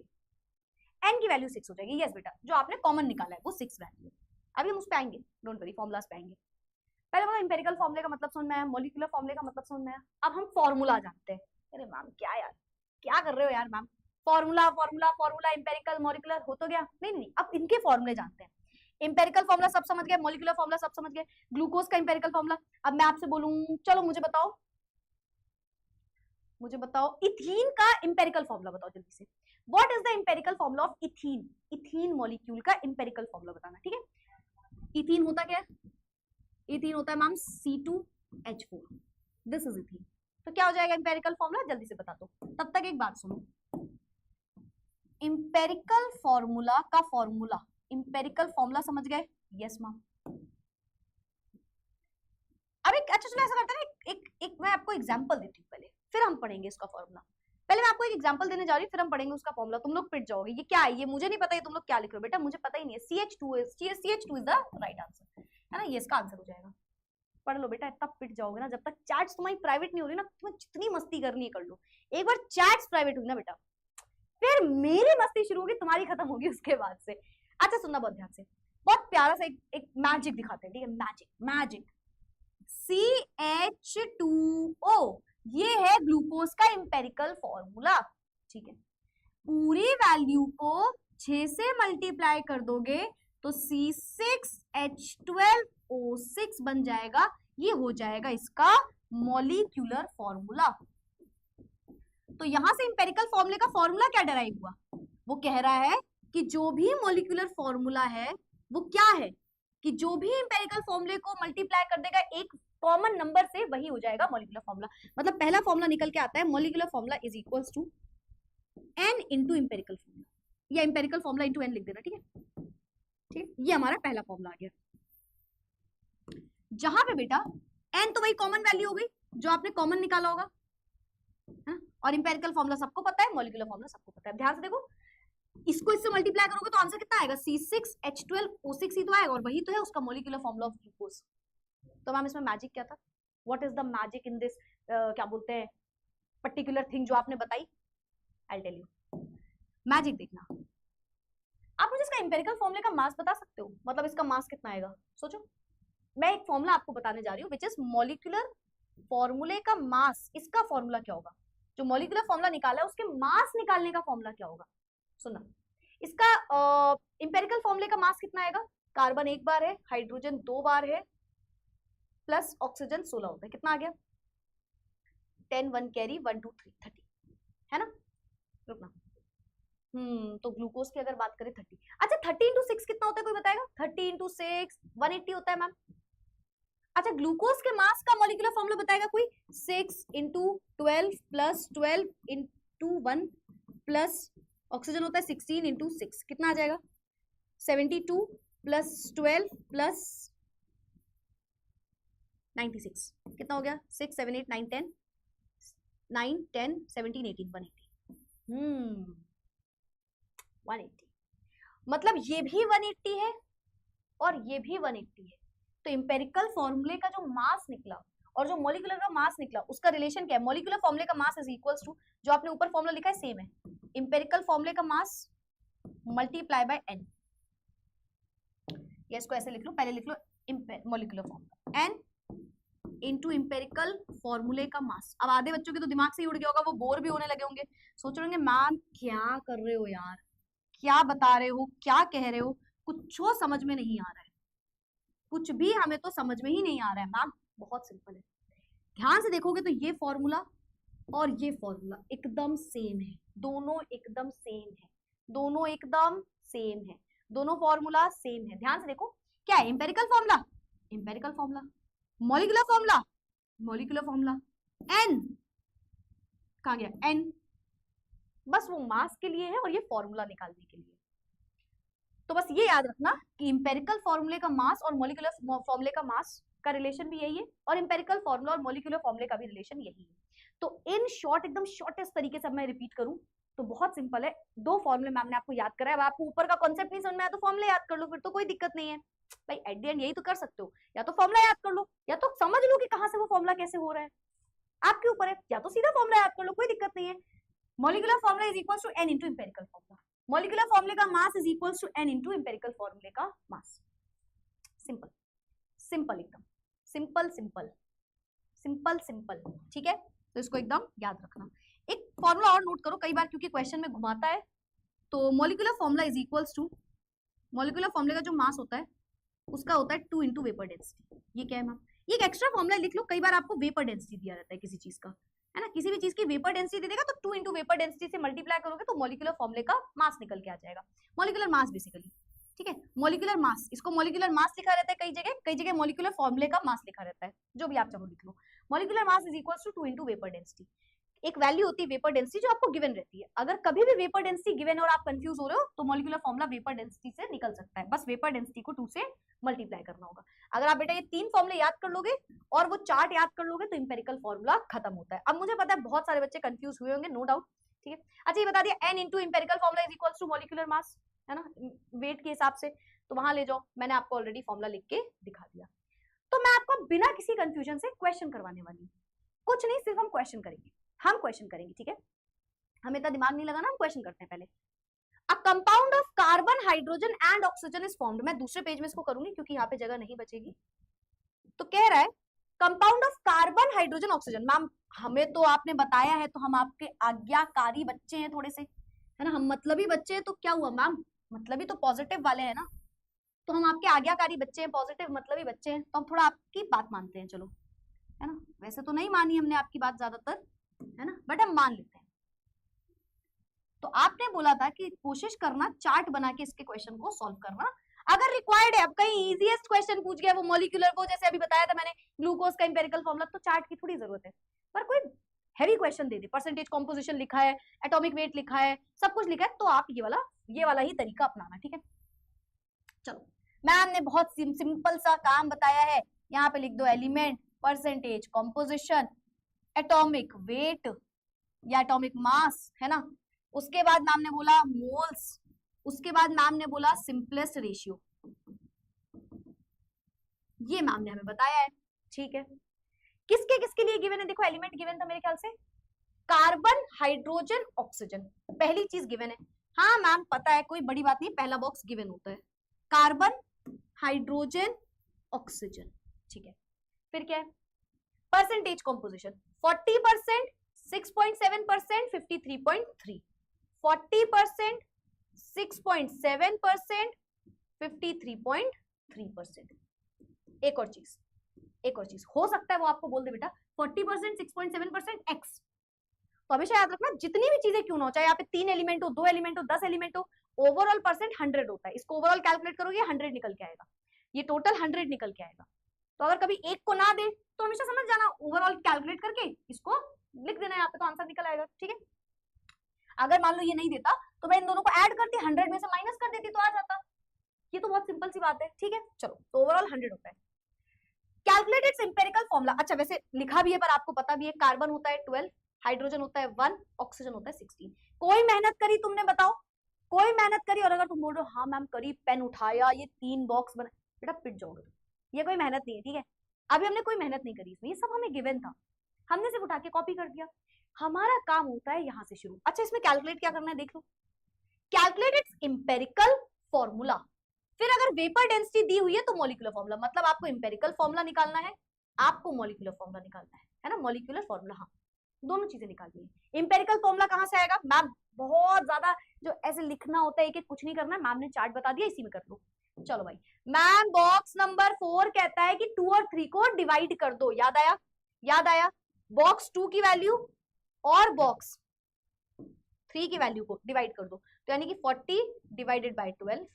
एन की वैल्यू 6 हो जाएगी, यस बेटा, जो आपने कॉमन निकाला है वो 6 वैल्यू। अभी हम उस पे आएंगे, डोंट वरी, फॉर्मूलास पे आएंगे। पहले मतलब इंपेरिकल फॉर्मूले का मतलब समझ में आया, मॉलिक्यूलर फॉर्मूले का मतलब समझ में आया, अब हम फॉर्मूला जानते हैं। अरे मैम क्या यार, क्या कर रहे हो यार ma'am, formula formula formula, empirical molecular हो तो गया। नहीं नहीं, अब इनके फॉर्मूले जानते हैं। इंपेरिकल फॉर्मूला सब समझ गए, मॉलिक्यूलर फॉर्मूला सब समझ गए, ग्लूकोज का इंपेरिकल फॉर्मूला। अब मैं आपसे बोलूं, चलो मुझे बताओ इथीन का इंपेरिकल फॉर्मूला बताओ जल्दी से। What is the empirical formula of ethene? Ethene molecule का इंपेरिकल फॉर्मूला बताना, ठीक है। इथीन होता क्या है? इथीन होता है ma'am C2H4, this is ethene. तो क्या हो जाएगा इंपेरिकल फॉर्मूला, जल्दी से बता दो। तब तक एक बात सुनो, इंपेरिकल फॉर्मूला का फॉर्मूला, इंपेरिकल फॉर्मूला समझ गए? Yes ma'am. अब एक अच्छा चलो ऐसा करते हैं ना, एक मैं आपको एग्जांपल देती हूँ पहले, फिर हम पढ़ेंगे इसका फॉर्मूला। पहले मैं आपको एक एग्जांपल देने जा रही हूँ, फिर हम पढ़ेंगे उसका फॉर्मूला। तुम लोग पिट जाओगे, ये क्या है, ये मुझे नहीं पता, ये तुम लोग क्या लिख रहे हो बेटा, मुझे पता ही नहीं है। CH2 is the right answer, है ना, ये इसका आंसर हो जाएगा। पढ़ लो बेटा, इतना पिट जाओगे ना, जब तक चैट्स तुम्हारी प्राइवेट नहीं हो रही ना, तुम्हें जितनी मस्ती करनी है कर लो। एक बार चैट्स प्राइवेट हुई ना बेटा, फिर मेरी मस्ती शुरू होगी, तुम्हारी खत्म होगी उसके बाद से। अच्छा सुनना बहुत ध्यान से, बहुत प्यारा सा एक मैजिक दिखाते हैं, ठीक है, मैजिक। CH2O, ये है ग्लूकोज का इंपेरिकल फॉर्मूला, ठीक है। पूरी वैल्यू को 6 से मल्टीप्लाई कर दोगे तो C6H12O6 बन जाएगा। ये हो जाएगा इसका मॉलिक्यूलर फॉर्मूला। तो यहां से इंपेरिकल फॉर्मूले का फॉर्मूला क्या डराइव हुआ? वो कह रहा है कि जो भी मॉलिक्यूलर फॉर्मूला है वो क्या है, कि जो भी इंपेरिकल फॉर्मूले को मल्टीप्लाई कर देगा एक कॉमन नंबर से, वही हो जाएगा मॉलिक्यूलर फॉर्मूला। मतलब पहला फॉर्मूला निकल के आता है, molecular formula is equals to n into empirical formula, या इंपेरिकल फॉर्मूला इंटू n लिख देना, ठीक है। ठीक, ये हमारा पहला फॉर्मूला आ गया, जहां पे बेटा n तो वही कॉमन वैल्यू हो गई जो आपने कॉमन निकाला होगा, है? और इंपेरिकल फॉर्मूला सबको पता है, मॉलिक्यूलर फॉर्मूला सबको पता है। ध्यान से देखो, इसको इससे मल्टीप्लाई करोगे तो आंसर कितना आएगा? C6H12O6 ही तो आएगा, और वही तो है उसका मॉलिक्यूलर फॉर्मूला ऑफ ग्लूकोज। तो मैम इसमें मैजिक क्या था? What is the magic in this, क्या बोलते हैं, पर्टिकुलर थिंग जो आपने बताई? I tell you magic. देखना, आप मुझे इसका इंपेरिकल फॉर्मूले का मास बता सकते हो? मतलब इसका मास कितना आएगा? सोचो, मैं एक फॉर्मूला आपको बताने जा रही हूँ विच इज मॉलिक्यूलर फॉर्मूले का मास। इसका फॉर्मूला क्या होगा? जो मॉलिक्यूलर फॉर्मूला निकाला है उसके मास निकालने का फॉर्मूला क्या होगा? सुनना, इसका इंपेरिकल फॉर्मूले का मास कितना आएगा? कार्बन 1 बार है, हाइड्रोजन 2 बार है, प्लस ऑक्सीजन 16 होता है। कितना आ गया? 10 1 कैरी 1 2 3 30, है ना। रुकना, तो ग्लूकोज की अगर बात करें 30। अच्छा 30 इंटू 6 कितना होता है, कोई बताएगा? 30 इंटू 6 180 होता है मैम। अच्छा ग्लूकोज के मास का मॉलिक्यूलर फॉर्मूला बताएगा कोई? 6 into 12 plus 12 into 1 plus oxygen होता है 16 इंटू 6, कितना आ जाएगा? 72 प्लस 12 प्लस 96, कितना हो गया? 6 7 8 9 10 9 10 17 18 180। 180, मतलब ये भी 180 है और ये भी 180 है। तो इंपेरिकल फॉर्मूले का जो मास निकला और जो मॉलिक्यूलर का मास निकला उसका रिलेशन क्या है? मॉलिक्यूलर फॉर्मूले का मास इज इक्वल्स टू, जो आपने ऊपर फॉर्मूला लिखा है सेम है, इंपेरिकल फॉर्मूले का मास मल्टीप्लाई बाय n। या इसको ऐसे लिख लो, पहले लिख लो molecular formula n into empirical फॉर्मूले का मास। अब आधे बच्चों के तो दिमाग से ही उड़ गया होगा, वो बोर भी होने लगे होंगे, सोच रहे होंगे मैम क्या कर रहे हो यार, क्या बता रहे हो, क्या कह रहे हो, कुछ समझ में नहीं आ रहा है, कुछ भी हमें तो समझ में ही नहीं आ रहा है। मैम बहुत सिंपल है, ध्यान से देखोगे तो ये फॉर्मूला और ये फॉर्मूला एकदम सेम है, दोनों एकदम सेम है, दोनों एकदम सेम है, दोनों फॉर्मूला सेम है। ध्यान से देखो, क्या है? Empirical formula, empirical formula, molecular formula, molecular formula, n कहाँ गया? n बस वो मास के लिए है और ये फॉर्मूला निकालने के लिए। तो बस ये याद रखना कि इंपेरिकल फॉर्मूले का मास और मॉलिक्यूलर फॉर्मूले का मास का रिलेशन भी यही है, और इंपेरिकल फॉर्मूला और मॉलिक्यूलर फॉर्मूले का भी रिलेशन यही है। तो इन शॉर्ट, एकदम शॉर्टेस्ट तरीके से मैं रिपीट करूं तो बहुत सिंपल है, दो फॉर्मूले मैम ने आपको याद कराया। अब आपको ऊपर का कॉन्सेप्ट नहीं समझ में आया तो फॉर्मूला याद कर लो, फिर तो कोई दिक्कत नहीं है भाई। एट द एंड यही तो कर सकते हो, या तो फॉर्मूला याद कर लो या तो समझ लो कि कहां से वो फॉर्मूला कैसे हो रहा है, आपके ऊपर है। या तो सीधा फॉर्मूला याद कर लो, कोई दिक्कत नहीं है। Molecular formula is equal to n into empirical formula, molecular फॉर्मूले का mass is equal to n into empirical फॉर्मूले का मास। सिंपल सिंपल, एकदम सिंपल सिंपल सिंपल सिंपल, ठीक है। तो इसको एकदम याद रखना। एक फॉर्मूला और नोट करो, कई बार क्योंकि क्वेश्चन में घुमाता है। तो molecular formula is equals to, molecular फॉर्मूले का जो मास होता है उसका होता है 2 इंटू वेपर डेंसिटी। ये क्या है मैम? ये एक एक्स्ट्रा फॉर्मूला लिख लो, कई बार आपको वेपर डेंसिटी दिया रहता है किसी चीज का, है ना, किसी भी चीज की वेपर डेंसिटी दे देगा तो 2 इंटू वेपर डेंसिटी से मल्टीप्लाई करोगे तो मॉलिक्यूलर फॉर्मूले का मास निकल के आ जाएगा, मॉलिक्यूलर मास बेसिकली। ठीक है, मॉलिक्यूलर मास, इसको मॉलिक्यूलर मास लिखा रहता है कई जगह मॉलिक्यूलर फॉर्मूले का मास लिखा रहता है, जो भी आप चाहो लिख लो। Molecular mass is equals to 2 into vapour density. एक वैल्यू होती है वेपर डेंसिटी जो आपको गिवन रहती है, अगर कभी भी वेपर डेंसिटी गिवन है और आप कंफ्यूज हो रहे हो तो मॉलिक्यूलर फॉर्मूला वेपर डेंसिटी से निकल सकता है, बस वेपर डेंसिटी को 2 से मल्टीप्लाई करना होगा। अगर आप बेटा ये 3 फॉर्मूले याद कर लोगे और वो चार्ट याद कर लोगे तो इंपेरिकल फॉर्मूला खत्म होता है। अब मुझे पता है बहुत सारे बच्चे कंफ्यूज हुए होंगे, नो डाउट, ठीक है। अच्छा ये बता दिया n into empirical formula is equals to molecular mass, है ना, वेट के हिसाब से, तो वहां ले जाओ, मैंने आपको ऑलरेडी फॉर्मूला लिख के दिखा दिया। तो मैं आपको बिना किसी कंफ्यूजन से क्वेश्चन करवाने वाली हूँ, कुछ नहीं, सिर्फ हम क्वेश्चन करेंगे, हम क्वेश्चन करेंगे, ठीक है, हमें इतना दिमाग नहीं लगाना, हम क्वेश्चन करते हैं पहले। A compound of carbon, hydrogen and oxygen is formed, मैं दूसरे पेज में इसको करूंगी क्योंकि यहाँ पे जगह नहीं बचेगी। तो कह रहा है compound of carbon, hydrogen, oxygen. Ma'am हमें तो आपने बताया है तो हम आपके आज्ञाकारी बच्चे हैं थोड़े से, है ना, हम मतलबी बच्चे हैं, तो क्या हुआ मैम, मतलबी तो पॉजिटिव वाले हैं ना, तो हम आपके आज्ञाकारी बच्चे हैं, पॉजिटिव मतलबी बच्चे हैं, तो हम थोड़ा आपकी बात मानते हैं, चलो, है ना, वैसे तो नहीं मानी हमने आपकी बात ज्यादातर, है ना, बट हम मान लेते हैं। तो आपने बोला था कि कोशिश करना चार्ट बना के इसके क्वेश्चन को सॉल्व करना, अगर रिक्वायर्ड है। अब कहीं इजीएस्ट क्वेश्चन पूछ गया वो मॉलिक्यूलर को, जैसे अभी बताया था मैंने ग्लूकोज का इंपेरिकल फॉर्मूला, तो चार्ट की थोड़ी जरूरत है, पर कोई हैवी क्वेश्चन दे दे, परसेंटेज कॉम्पोजिशन लिखा है, एटॉमिक वेट लिखा है, सब कुछ लिखा है, तो आप ये वाला ही तरीका अपनाना, ठीक है। चलो मैम ने बहुत सिंपल सा काम बताया है, यहाँ पे लिख दो element, percentage composition, atomic weight या एटॉमिक मास, है ना, उसके बाद मैम ने बोला मोल्स, उसके बाद मैम ने बोला सिंपलेस्ट रेशियो, ये मैम ने हमें बताया है, ठीक है। किसके किसके लिए गिवन है, देखो एलिमेंट गिवन था मेरे ख्याल से कार्बन, हाइड्रोजन, ऑक्सीजन, पहली चीज गिवन है। हाँ मैम पता है, कोई बड़ी बात नहीं, पहला बॉक्स गिवन होता है, कार्बन, हाइड्रोजन, ऑक्सीजन, ठीक है। फिर क्या है, परसेंटेज कॉम्पोजिशन 40%, 6.7%, 53.3, 40%, 6.7%, 53.3%। एक और चीज हो सकता है वो आपको बोल दे बेटा 40%, 6.7% एक्स, तो हमेशा याद रखना जितनी भी चीजें क्यों ना हो, चाहे यहाँ पे 3 एलिमेंट हो, 2 एलिमेंट हो, 10 एलिमेंट हो, ओवरऑल परसेंट 100 होता है, इसको ओवरऑल कैलकुलेट करोगे 100 निकल के आएगा, ये टोटल 100 निकल के आएगा। तो अगर कभी एक को ना दे तो हमेशा समझ जाना ओवरऑल कैलकुलेट करके इसको लिख देना यहाँ पे, तो आंसर निकल आएगा, ठीक है। अगर मान लो ये नहीं देता तो मैं इन दोनों को ऐड करती, 100 में से माइनस कर देती तो आ जाता, ये तो बहुत सिंपल सी बात है, ठीक है। चलो तो ओवरऑल 100 होता है। कैलकुलेट इट्स एम्पिरिकल फॉर्मूला, अच्छा वैसे लिखा भी है पर आपको पता भी है, कार्बन होता है 12, हाइड्रोजन होता है 1, ऑक्सीजन होता है 16। कोई मेहनत करी तुमने, बताओ कोई मेहनत करी? और अगर तुम बोल रहे हो हाँ मैम करी, पेन उठाया, ये 3 बॉक्स बना, बेटा पिट जाओगे, ये कोई मेहनत नहीं है, ठीक है। अभी हमने कोई मेहनत नहीं करी इसमें, ये सब हमें गिवन था, हमने सिर्फ उठा के कॉपी कर दिया, हमारा काम होता है यहाँ से शुरू। अच्छा इसमें कैलकुलेट क्या करना है देख लो, कैलकुलेट इट्स एम्पिरिकल फॉर्मूला, फिर अगर वेपर डेंसिटी दी हुई है तो मॉलिक्यूलर फॉर्मूला, मतलब आपको एम्पिरिकल फॉर्मूला निकालना है, आपको मॉलिक्यूलर फॉर्मूला निकालना है ना, मॉलिक्यूलर फॉर्मूला, हाँ दोनों चीजें निकालनी है। एम्पिरिकल फॉर्मूला कहां से आएगा मैम, बहुत ज्यादा जो ऐसे लिखना होता है, एक कुछ नहीं करना, मैम ने चार्ट बता दिया, इसी में कर लो। चलो भाई, मैम बॉक्स नंबर 4 कहता है कि 2 और 3 को डिवाइड कर दो, याद आया, याद आया, बॉक्स 2 की वैल्यू और बॉक्स 3 की वैल्यू को डिवाइड कर दो, तो यानी कि 40 divided by 12,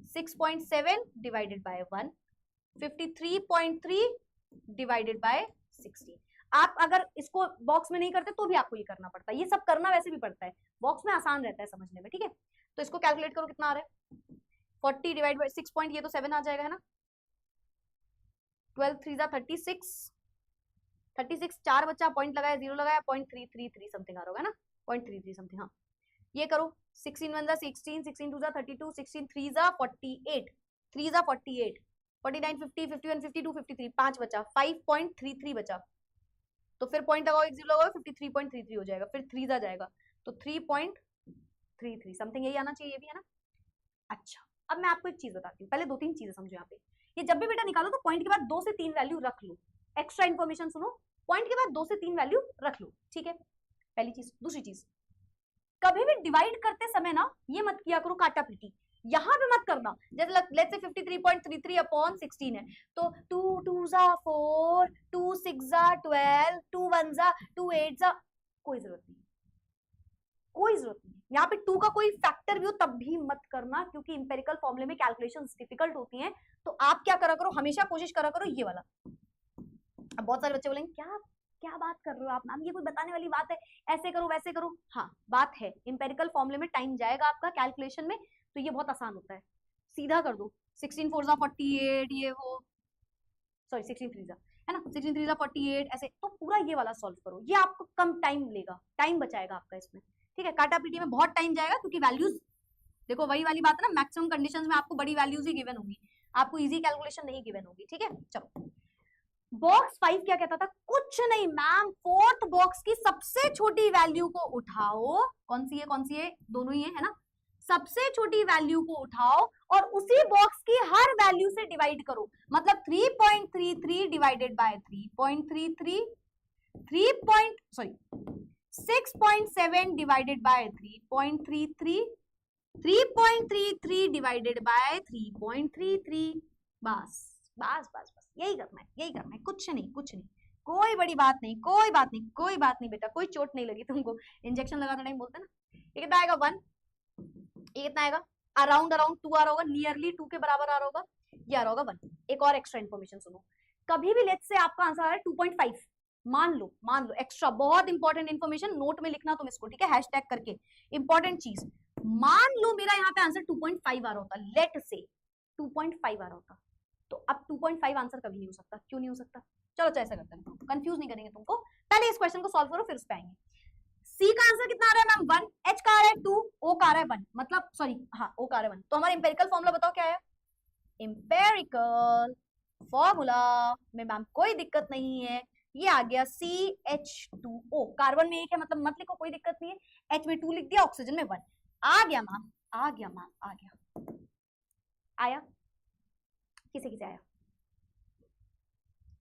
6.7 divided by 1, 53.3 divided by 16। आप अगर इसको बॉक्स में नहीं करते तो भी आपको ये करना पड़ता है, ये सब करना वैसे भी पड़ता है, बॉक्स में आसान रहता है समझने में, ठीक है। तो इसको कैलकुलेट करो कितना आ रहा है, 40 डिवाइड बाय 6 पॉइंट, ये तो 7 आ जाएगा, है ना, 12 3 जा 36, 36 4 बच्चा, पॉइंट लगाया, 0 लगाया, 0.333 समथिंग आ रहा होगा ना, 0.33 समथिंग, हाँ ये करो, 16 1 जा 16, 16 2 जा 32, 16 3 जा 48, 3 जा 48, 49 50 51 52 53, 5 बचा, 5.33 बचा, तो फिर पॉइंट लगाओ, एक 0 लगाओ, 53.33 हो जाएगा, फिर 3 जा जाएगा तो 3.33 समथिंग, यही आना चाहिए, ये भी है ना। अच्छा अब मैं आपको एक चीज बताती हूँ, पहले 2-3 चीजें समझो यहाँ पे, ये जब भी बेटा निकालो तो पॉइंट के बाद 2 से 3 वैल्यू रख लो, एक्स्ट्रा इन्फॉर्मेशन सुनो, पॉइंट के बाद 2 से 3 वैल्यू रख लो, ठीक है। पहली चीज। दूसरी चीज, कभी भी डिवाइड करते समय ना ये मत किया करो काटा पीटी, यहाँ पे मत करना। जैसे लेट्स से 53.33 अपॉन 16 है, तो 2 2 जा 4, 2 6 जा 12, 2 1 जा 2 8 जा, कोई जरूरत नहीं, कोई जरूरत नहीं। यहाँ पे 2 का कोई फैक्टर भी हो तब भी मत करना, क्योंकि इंपेरिकल फॉर्मूले में कैलकुलेशंस डिफिकल्ट होती हैं। तो आप क्या करा करो, हमेशा कोशिश करा करो ये वाला। अब बहुत सारे बच्चे बोलेंगे क्या क्या बात कर रहे हो आप मैम, ये कोई बताने वाली बात है, ऐसे करो वैसे करो। हाँ बात है, इंपेरिकल फॉर्मूले में टाइम जाएगा आपका कैलकुलेशन में, तो ये बहुत आसान होता है, सीधा कर दो। 16 4 48, ये वो सॉरी 16 3 है ना, 16 3 48, ऐसे तो पूरा ये वाला सॉल्व करो, ये आपको कम टाइम लेगा, टाइम बचाएगा आपका इसमें, ठीक है। काटा पीटी में बहुत टाइम जाएगा, क्योंकि वैल्यूज देखो वही वाली बात है ना, मैक्सिमम कंडीशंस में आपको बड़ी वैल्यूज ही गिवन होगी, आपको इजी कैलकुलेशन नहीं गिवन होगी, ठीक है। चलो बॉक्स 5 क्या कहता था, कुछ नहीं मैम, फोर्थ बॉक्स की सबसे छोटी वैल्यू को उठाओ, कौन सी है कौन सी है, दोनों ही है ना, सबसे छोटी वैल्यू को उठाओ और उसी बॉक्स की हर वैल्यू से डिवाइड करो, मतलब 3.33 divided by 3.33, 6.7 divided by 3.33, 3.33 divided by 3.33, बस बस बस बस यही करना है, यही करना है, कुछ नहीं कुछ नहीं, कोई बड़ी बात नहीं, कोई बात नहीं, कोई बात नहीं बेटा, कोई चोट नहीं लगी तुमको, इंजेक्शन लगाने टाइम बोलते ना। ये कितना आएगा 1, ये कितना आएगा अराउंड 2 आ रहा होगा, नियरली 2 के बराबर आ रहा होगा, ये आ रहा होगा 1। एक और एक्स्ट्रा इन्फॉर्मेशन सुनो, कभी भी लेट्स से आपका आंसर आ रहा है 2.5, मान लो एक्स्ट्रा, बहुत इंपॉर्टेंट इन्फॉर्मेशन, नोट में लिखना तुम इसको, ठीक है, हैशटैग करके, इंपॉर्टेंट चीज। मान लो मेरा यहाँ पे आंसर 2.5 आ रहा होता, लेट से 2.5 आ रहा होता, तो अब 2.5 आंसर कभी नहीं हो सकता, क्यों नहीं हो सकता, चलो ऐसा करते हैं, कंफ्यूज नहीं करेंगे तुमको, पहले इस क्वेश्चन को सॉल्व करो फिर उस पे आएंगे। सी का आंसर कितना आ रहा है मैम 1, एच का आ रहा है 2, ओ का आ रहा है 1, मतलब सॉरी हाँ ओ का आ रहा है 1, तो हमारा इंपेरिकल फॉर्मूला बताओ क्या है, इंपेरिकल फॉर्मूला में मैम कोई दिक्कत नहीं है, ये आ गया CH2O, कार्बन में 1 है मतलब मत लिखो, कोई दिक्कत नहीं है, H में 2 लिख दिया, ऑक्सीजन में 1, आ गया मैम, आ गया मैम, आ गया, आया, किसे किसे आया,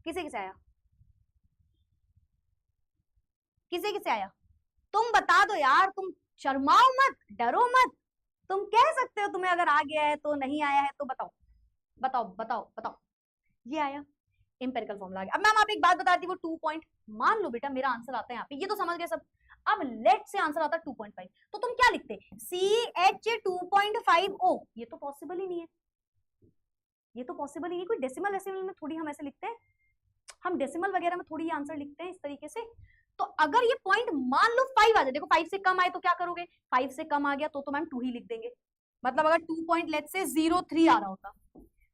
किसे किसे आया, किसे किसे आया, तुम बता दो यार, तुम शर्माओ मत, डरो मत, तुम कह सकते हो तुम्हें अगर आ गया है तो, नहीं आया है तो बताओ बताओ बताओ बताओ, ये आया इंपेरिकल फॉर्मूला आ गया। अब मैम आप एक बात बताती वो 2 पॉइंट, मान लो बेटा मेरा आंसर आता है यहाँ पे, ये तो समझ गए सब, अब लेट से आंसर आता है 2.5, तो तुम क्या लिखते CH2.5O, ये तो पॉसिबल ही नहीं है, ये तो पॉसिबल ही नहीं, कोई डेसिमल डेसिमल में थोड़ी हम ऐसे लिखते हैं, हम डेसिमल वगैरह में थोड़ी आंसर लिखते हैं इस तरीके से। तो अगर ये पॉइंट मान लो 5 आ जाए, देखो 5 से कम आए तो क्या करोगे, 5 से कम आ गया तो मैम 2 ही लिख देंगे, मतलब अगर 2 पॉइंट लेट से 0.3 आ रहा होता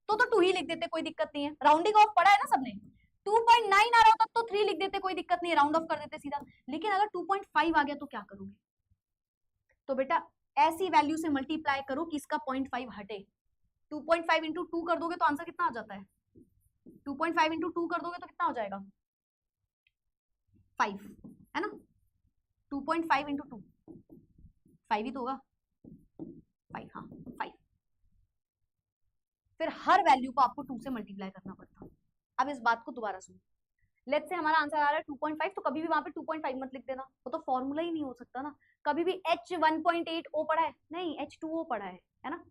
तो 2 ही लिख देते, कोई दिक्कत नहीं है, राउंडिंग ऑफ पढ़ा है ना सबने, 2.9 आ रहा होता तो 3 लिख देते, कोई दिक्कत नहीं है, राउंड ऑफ कर देते सीधा। लेकिन अगर 2.5 आ गया तो क्या करोगे, तो बेटा ऐसी वैल्यू से मल्टीप्लाई करो कि इसका 0.5 हटे, 2.5 इंटू 2 कर दोगे तो आंसर कितना आ जाता है, 2.5 इंटू 2 कर दोगे तो कितना हो जाएगा 5, है ना, 2.5 इंटू 2 5 ही तो होगा, 5, हाँ 5, फिर हर वैल्यू को आपको 2 से मल्टीप्लाई करना पड़ता। अब इस बात को दोबारा सुनो, लेट्स से हमारा आंसर आ रहा है 2.5, तो कभी भी वहां पे 2.5 मत लिख देना, वो तो फॉर्मूला ही नहीं हो सकता ना, कभी भी H 1.8 O पढ़ा है, नहीं H2O पढ़ा है ना,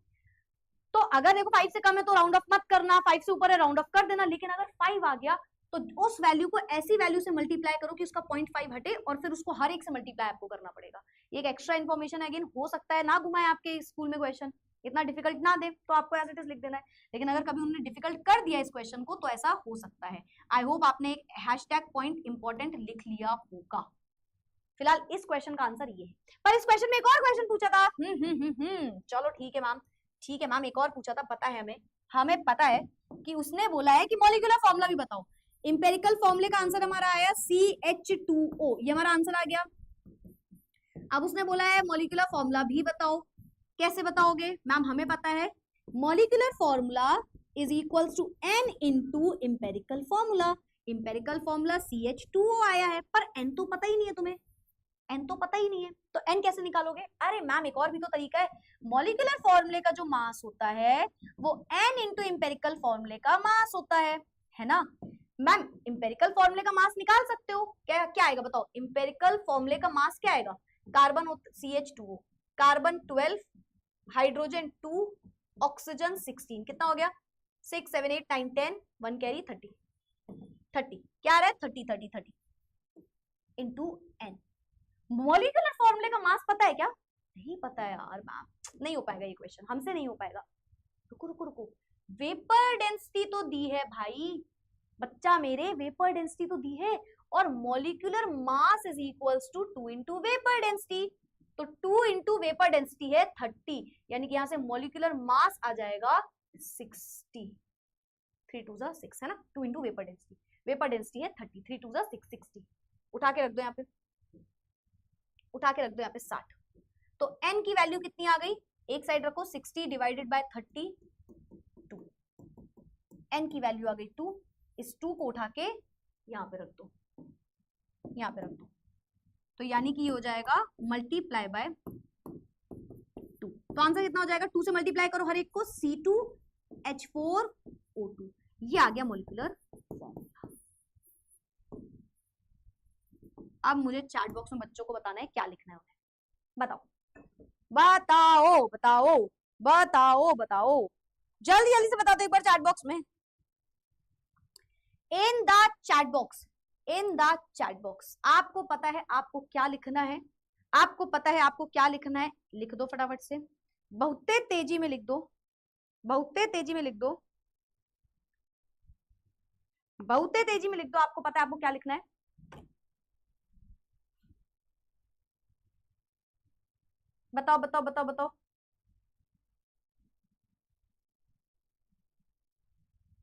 तो अगर देखो 5 से कम है तो राउंड ऑफ मत करना, 5 से ऊपर है राउंड ऑफ कर देना, लेकिन अगर 5 आ गया तो उस वैल्यू को ऐसी वैल्यू से मल्टीप्लाई करो कि उसका 0.5 हटे, और फिर उसको हर एक से मल्टीप्लाई आपको करना पड़ेगा। ये एक एक्स्ट्रा इन्फॉर्मेशन है, अगेन हो सकता है ना घुमाए आपके स्कूल में क्वेश्चन, इतना डिफिकल्ट ना दे तो आपको एज इट इज लिख देना है, लेकिन अगर कभी उन्होंने डिफिकल्ट कर दिया इस क्वेश्चन को तो ऐसा हो सकता है। आई होप आपने एक हैशटैग पॉइंट इंपॉर्टेंट लिख लिया होगा। फिलहाल इस क्वेश्चन का आंसर ये है, पर इस क्वेश्चन में एक और क्वेश्चन पूछा था, चलो ठीक है मैम, ठीक है मैम, एक और पूछा था, पता है हमें पता है कि उसने बोला है कि मॉलिक्यूलर फॉर्मूला भी बताओ, इंपेरिकल फॉर्मूले का आंसर हमारा आया CH2O, ये हमारा आंसर आ गया। अब उसने बोला है मॉलिक्यूलर फॉर्मूला भी बताओ, कैसे बताओगे मैम, हमें पता है molecular formula is equals to n into empirical formula, empirical formula CH2O आया है, पर n तो पता ही नहीं है तुम्हें, n तो पता ही नहीं है, तो n कैसे निकालोगे, अरे मैम एक और भी तो तरीका है, मॉलिक्यूलर फॉर्मूले का जो मास होता है वो n इंटू इंपेरिकल फॉर्मूले का मास होता है ना, मैम इंपेरिकल फॉर्मूले का मास निकाल सकते हो, क्या क्या आएगा बताओ, इंपेरिकल फॉर्मूले का मास क्या आएगा, carbon CH2O, carbon 12, hydrogen 2, oxygen 16, कितना हो गया 6 7 8 9 10, 1 कैरी 30, 30 क्या आ रहा है 30 इंटू n। मॉलिक्यूलर फॉर्मूले का मास पता है क्या, नहीं पता है यार मैम, नहीं हो पाएगा ये क्वेश्चन, हमसे नहीं हो पाएगा। रुको रुको रुको, वेपर डेंसिटी तो दी है भाई, बच्चा मेरे वेपर डेंसिटी तो दी है, और molecular mass is equals to 2 into vapour density, तो 2 इंटू वेपर डेंसिटी है 30, यानी कि यहां से मॉलिक्यूलर मास आ जाएगा 60, 3 2 6 है ना, 2 इंटू वेपर डेंसिटी है 30, 3 2 6 60, उठा के रख दो यहाँ पे, उठा के रख दो यहाँ पे 60, तो n की वैल्यू कितनी आ गई, एक साइड रखो 60 डिवाइडेड बाय 30, 2, n की वैल्यू आ गई 2, इस 2 को उठा के यहाँ पे रख दो, यहाँ पे रख दो, तो यानी कि ये हो जाएगा मल्टीप्लाई बाय 2, तो आंसर कितना हो जाएगा, 2 से मल्टीप्लाई करो हर एक को, C2H4O2, ये आ गया मॉलिक्यूलर फॉर्मूला। अब मुझे चैट बॉक्स में बच्चों को बताना है क्या लिखना है उन्हें, बताओ बताओ बताओ बताओ बताओ, जल्दी जल्दी से बता दो एक बार चैट बॉक्स में, इन the chat box, in the chat box, आपको पता है आपको क्या लिखना है, आपको पता है आपको क्या लिखना है, लिख दो फटाफट से, बहुत तेजी में लिख दो, बहुत तेजी में लिख दो, बहुत तेजी में लिख दो, आपको पता है आपको क्या लिखना है, बताओ बताओ बताओ बताओ,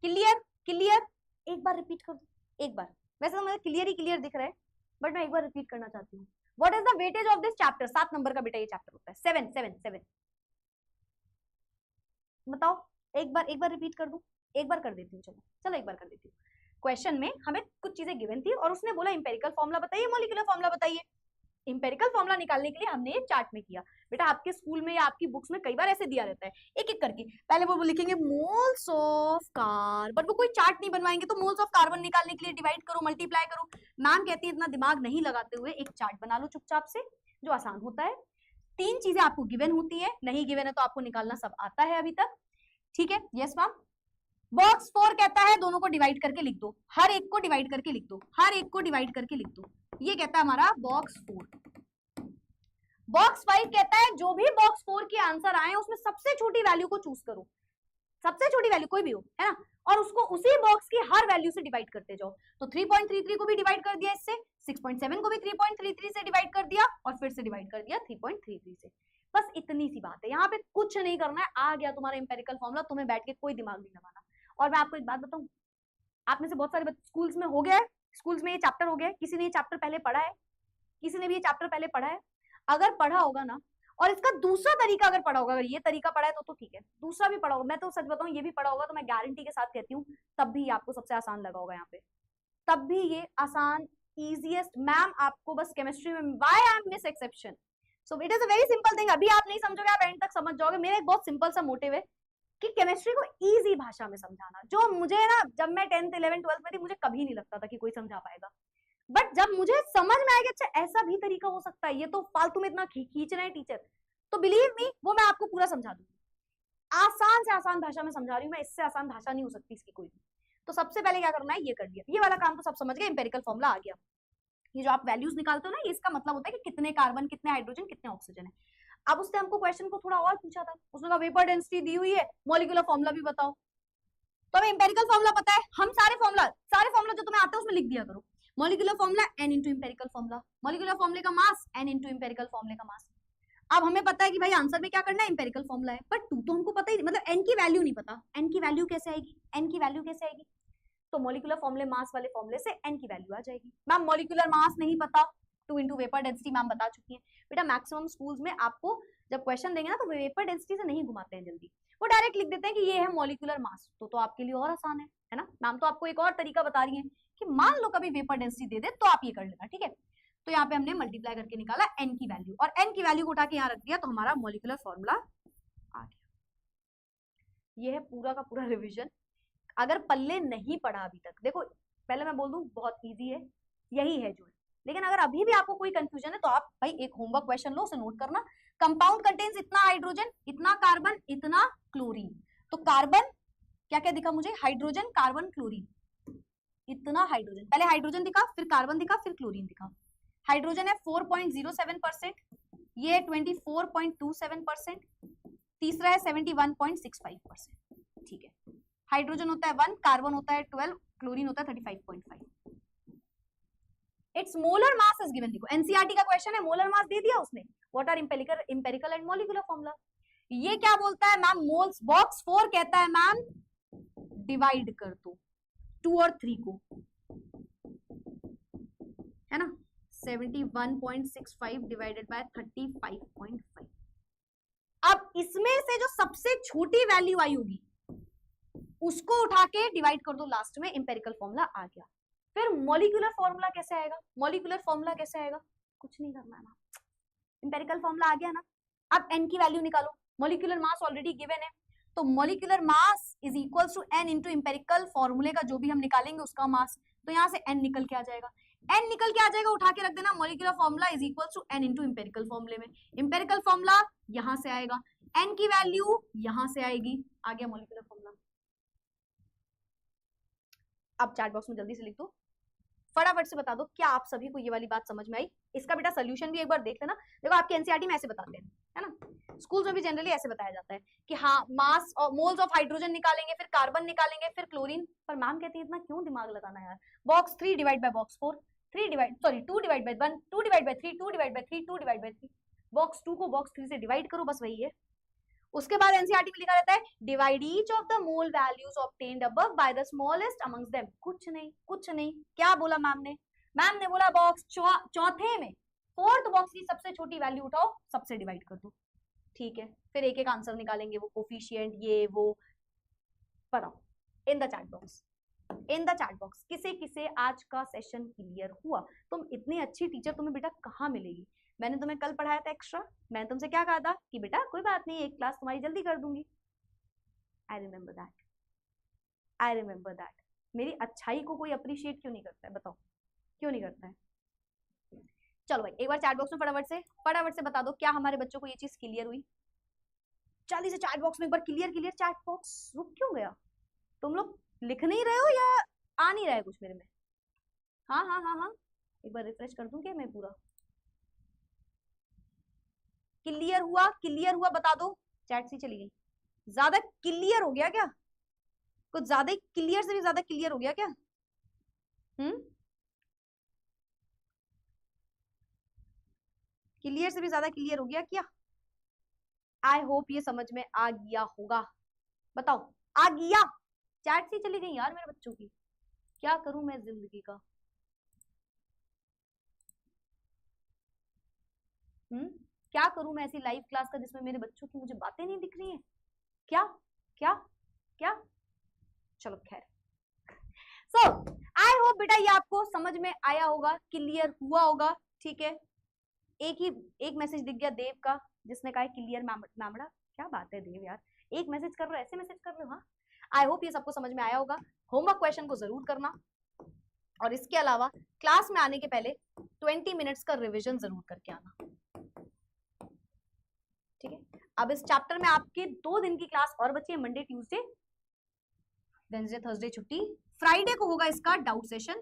क्लियर क्लियर, एक बार रिपीट कर दो, एक बार, वैसे तो मुझे क्लियर ही क्लियर दिख रहा है, बट मैं एक बार रिपीट करना चाहती हूँ, what is the weightage of this chapter, 7 number का बेटा ये चैप्टर होता है, 7 7 7, बताओ, एक बार रिपीट कर दूं, एक बार कर देती हूँ, चलो चलो एक बार कर देती हूँ। क्वेश्चन में हमें कुछ चीजें गिवन थी और उसने बोला इंपेरिकल फॉर्मूला बताइए, मॉलिक्यूलर फॉर्मूला बताइए, इंपेरिकल फॉर्मूला निकालने के लिए हमने ये चार्ट में किया, बेटा आपके स्कूल में या आपकी बुक्स में कई बार ऐसे दिया रहता है, एक एक करके, पहले वो लिखेंगे मोल्स ऑफ कार्बन, वो कोई चार्ट नहीं बनवाएंगे, तो मोल्स ऑफ कार्बन निकालने के लिए डिवाइड करो, मल्टीप्लाई करो, मैम कहती है इतना दिमाग नहीं लगाते हुए एक चार्ट बना लो चुपचाप से, जो आसान होता है, 3 चीजें आपको गिवन होती है, नहीं गिवन है तो आपको निकालना सब आता है अभी तक, ठीक है, यस मैम। बॉक्स 4 कहता है दोनों को डिवाइड करके लिख दो, हर एक को डिवाइड करके लिख दो, हर एक को डिवाइड करके लिख दो, ये कहता है हमारा बॉक्स 4। बॉक्स 5 कहता है जो भी बॉक्स 4 के आंसर आए उसमें सबसे छोटी वैल्यू को चूज करो, सबसे छोटी वैल्यू कोई भी हो, है ना, और उसको उसी बॉक्स की हर वैल्यू से डिवाइड करते जाओ, तो 3.33 को भी डिवाइड कर दिया इससे, 6.7 को भी 3.33 से डिवाइड कर दिया, और फिर से डिवाइड कर दिया 3.33 से, बस इतनी सी बात है, यहाँ पे कुछ नहीं करना है, आ गया तुम्हारा इंपेरिकल फॉर्मूला, तुम्हें बैठ के कोई दिमाग नहीं लगाना। और मैं आपको एक बात बताऊं, आप में से बहुत सारे स्कूल्स में हो गया है, स्कूल्स में ये चैप्टर हो गया है, किसी ने ये चैप्टर पहले पढ़ा है, किसी ने भी ये चैप्टर पहले पढ़ा है, अगर पढ़ा होगा ना, और इसका दूसरा तरीका अगर पढ़ा होगा, अगर ये तरीका पढ़ा है तो ठीक है, दूसरा भी पढ़ा होगा, मैं तो सच बताऊं ये भी पढ़ा होगा, तो मैं गारंटी के साथ कहती हूँ तब भी आपको सबसे आसान लगा होगा यहाँ पे, तब भी ये आसान इजीएस्ट, मैम आपको बस केमिस्ट्री में why I am miss exception, so it is a very simple thing, अभी आप नहीं समझोगे आप एंड तक समझ जाओगे, मेरा एक बहुत सिंपल सा मोटिव है कि केमिस्ट्री को इजी भाषा में समझाना, जो मुझे ना जब मैं 10th 11th 12th में थी मुझे कभी नहीं लगता था कि कोई समझा पाएगा, बट जब मुझे समझ में आया कि अच्छा ऐसा भी तरीका हो सकता है, ये तो फालतू में इतना खींच रहे हैं टीचर, तो बिलीव मी वो मैं आपको पूरा समझा दूंगी, आसान से आसान भाषा में समझा रही हूँ मैं, इससे आसान भाषा नहीं हो सकती इसकी कोई भी। तो सबसे पहले क्या करना है, ये कर दिया, ये वाला काम तो सब समझ गए, इंपेरिकल फॉर्मूला आ गया, ये जो आप वैल्यूज निकालते हो ना, ये इसका मतलब होता है कि कितने कार्बन, कितने हाइड्रोजन, कितने ऑक्सीजन है। अब उसने हमको क्वेश्चन को थोड़ा और पूछा था, उसने कहा वेपर डेंसिटी दी हुई है, मॉलिक्यूलर फॉर्मूला भी बताओ, तो हमें इंपेरिकल फॉर्मूला पता है, हम सारे फॉर्मूला जो तुम्हें आते हैं उसमें लिख दिया करो, molecular formula n into empirical formula, molecular फॉर्मूले का मास n इंटू इंपेरिकल फॉर्मूले का मास। अब हमें पता है कि भाई आंसर में क्या करना है, इंपेरिकल फॉर्मूला है, बट टू तो हमको पता ही, मतलब n की वैल्यू नहीं पता, n की वैल्यू कैसे आएगी, n की वैल्यू कैसे आएगी, तो मॉलिक्यूलर फॉर्मूले मास वाले फॉर्मूले से n की वैल्यू आ जाएगी। मैम मॉलिक्यूलर मास नहीं पता, 2 इंटू वेपर डेंसिटी मैम बता चुकी है, बेटा मैक्सिमम स्कूल्स में आपको जब क्वेश्चन देंगे ना तो वेपर डेंसिटी से नहीं घुमाते हैं जल्दी, वो डायरेक्ट लिख देते हैं कि ये है मॉलिक्यूलर मास, तो आपके लिए और आसान है ना, मैम तो आपको एक और तरीका बता रही है कि मान लो कभी वेपर डेंसिटी दे दे तो आप ये कर लेना, ठीक है, तो यहाँ पे हमने मल्टीप्लाई करके निकाला n की वैल्यू, और n की वैल्यू को उठा के यहाँ रख दिया, तो हमारा मॉलिक्यूलर फॉर्मूला आ गया। ये है पूरा का पूरा रिविजन, अगर पल्ले नहीं पढ़ा अभी तक, देखो पहले मैं बोल दूं बहुत इजी है, यही है जो है। लेकिन अगर अभी भी आपको कोई कंफ्यूजन है तो आप भाई एक होमवर्क क्वेश्चन लो, उसे नोट करना। कंपाउंड कंटेन्स इतना हाइड्रोजन, इतना कार्बन, इतना क्लोरीन। तो कार्बन क्या क्या दिखा मुझे, हाइड्रोजन, कार्बन, क्लोरीन, इतना हाइड्रोजन। पहले हाइड्रोजन दिखा, फिर कार्बन दिखा, फिर क्लोरीन दिखा। हाइड्रोजन है 4.07%, ये 24.27%, तीसरा है 71.65%। ठीक है, हाइड्रोजन होता है 1, कार्बन होता है 12, क्लोरीन होता है 35.5। It's molar mass is given. देखो एनसीईआरटी का क्वेश्चन है, मोलर मास दे दिया उसने। What are empirical and molecular formula. ये क्या बोलता है मैम, मोल्स। बॉक्स 4 कहता है मैम डिवाइड कर दो 2 और 3 को, है ना। 71.65 डिवाइडेड बाय 35.5। अब इसमें से जो सबसे छोटी वैल्यू आई होगी उसको उठा के डिवाइड कर दो लास्ट में, इंपेरिकल फॉर्मूला आ गया। फिर मॉलिक्यूलर फॉर्मूला कैसे आएगा, मॉलिक्यूलर फॉर्मूला कैसे आएगा, कुछ नहीं करना है ना, इंपेरिकल फॉर्मूला आ गया ना। अब n की वैल्यू निकालो, मॉलिक्यूलर मास ऑलरेडी गिवन है, तो molecular mass is equals to n into empirical फॉर्मूले का जो भी हम निकालेंगे उसका मास। तो यहाँ से n निकल के आ जाएगा, n निकल के आ जाएगा, उठा के रख देना। Molecular formula is equals to n into empirical फॉर्मूले में, इंपेरिकल फॉर्मूला यहाँ से आएगा, n की वैल्यू यहाँ से आएगी, आ गया मॉलिक्यूलर फॉर्मूला। अब चैट बॉक्स में जल्दी से लिख दो, फटाफट से बता दो क्या आप सभी को ये वाली बात समझ में आई। इसका बेटा सोल्यूशन भी एक बार देख लेना। देखो आपके एनसीईआरटी में ऐसे बताते हैं, है ना, स्कूल में भी जनरली ऐसे बताया जाता है कि हाँ मास और मोल्स ऑफ हाइड्रोजन निकालेंगे, फिर कार्बन निकालेंगे, फिर क्लोरीन। पर मैम कहती है इतना क्यों दिमाग लगाना यार, box 3 divide by box 4, 2 divide by 1, 2 divide by 3, 2 divide by 3, 2 divide by 3, box 2 को बॉक्स 3 से डिवाइड करो, बस वही है। उसके बाद एनसीईआरटी में लिखा रहता है divide each of the mole values obtained above by the smallest amongst them. कुछ नहीं, कुछ नहीं। क्या बोला मैम ने, मैम ने बोला बॉक्स चौथे में 4th बॉक्स की सबसे छोटी वैल्यू उठाओ, सबसे डिवाइड कर दो। ठीक है, फिर एक एक आंसर निकालेंगे, वो कोफिशिएंट ये वो। बताओ in the chat box, in the chat box किसे किसे आज का सेशन क्लियर हुआ। तुम इतनी अच्छी टीचर तुम्हें बेटा कहाँ मिलेगी। मैंने तुम्हें कल पढ़ाया था एक्स्ट्रा, मैंने तुमसे क्या कहा था कि बेटा कोई बात नहीं, एक क्लास तुम्हारी जल्दी कर दूंगी। I remember that, I remember that. मेरी अच्छाई को कोई अप्रिशिएट क्यों नहीं करता है, बताओ क्यों नहीं करता है। चलो भाई एक बार चैट बॉक्स में फटाफट से बता दो क्या हमारे बच्चों को ये चीज क्लियर हुई। जल्दी से चैट बॉक्स में एक बार क्लियर क्लियर। चैट बॉक्स रुक क्यों गया, तुम लोग लिख नहीं रहे हो या आ नहीं रहा है कुछ मेरे में। हाँ हाँ हाँ हाँ, एक बार रिफ्रेश कर दूं क्या मैं पूरा। क्लियर हुआ, क्लियर हुआ बता दो। चैट सी चली गई, ज्यादा क्लियर हो गया क्या, कुछ ज्यादा ही क्लियर से भी ज्यादा क्लियर हो गया क्या। क्लियर से भी ज्यादा क्लियर हो गया क्या। आई होप ये समझ में आ गया होगा, बताओ आ गया। चैट सी चली गई यार मेरे बच्चों की, क्या करूं मैं जिंदगी का। क्या करूं मैं ऐसी लाइव क्लास का जिसमें मेरे बच्चों की मुझे बातें नहीं दिख रही हैं। क्या क्या क्या, चलो खैर। सो आई होप बेटा ये आपको समझ में आया होगा, क्लियर हुआ होगा। ठीक है, एक मैसेज दिख गया देव का जिसने कहा क्लियर मैमड़ा। क्या बात है देव यार, एक मैसेज कर रहे हो, ऐसे मैसेज कर रहे हो। हाँ, आई होप ये सबको समझ में आया होगा। होमवर्क क्वेश्चन को जरूर करना, और इसके अलावा क्लास में आने के पहले 20 मिनट्स का रिवीजन जरूर करके आना। ठीक है, अब इस चैप्टर में आपके 2 दिन की क्लास और बची है, मंडे ट्यूसडे वेडनेसडे थर्सडे छुट्टी। फ्राइडे को होगा इसका डाउट सेशन,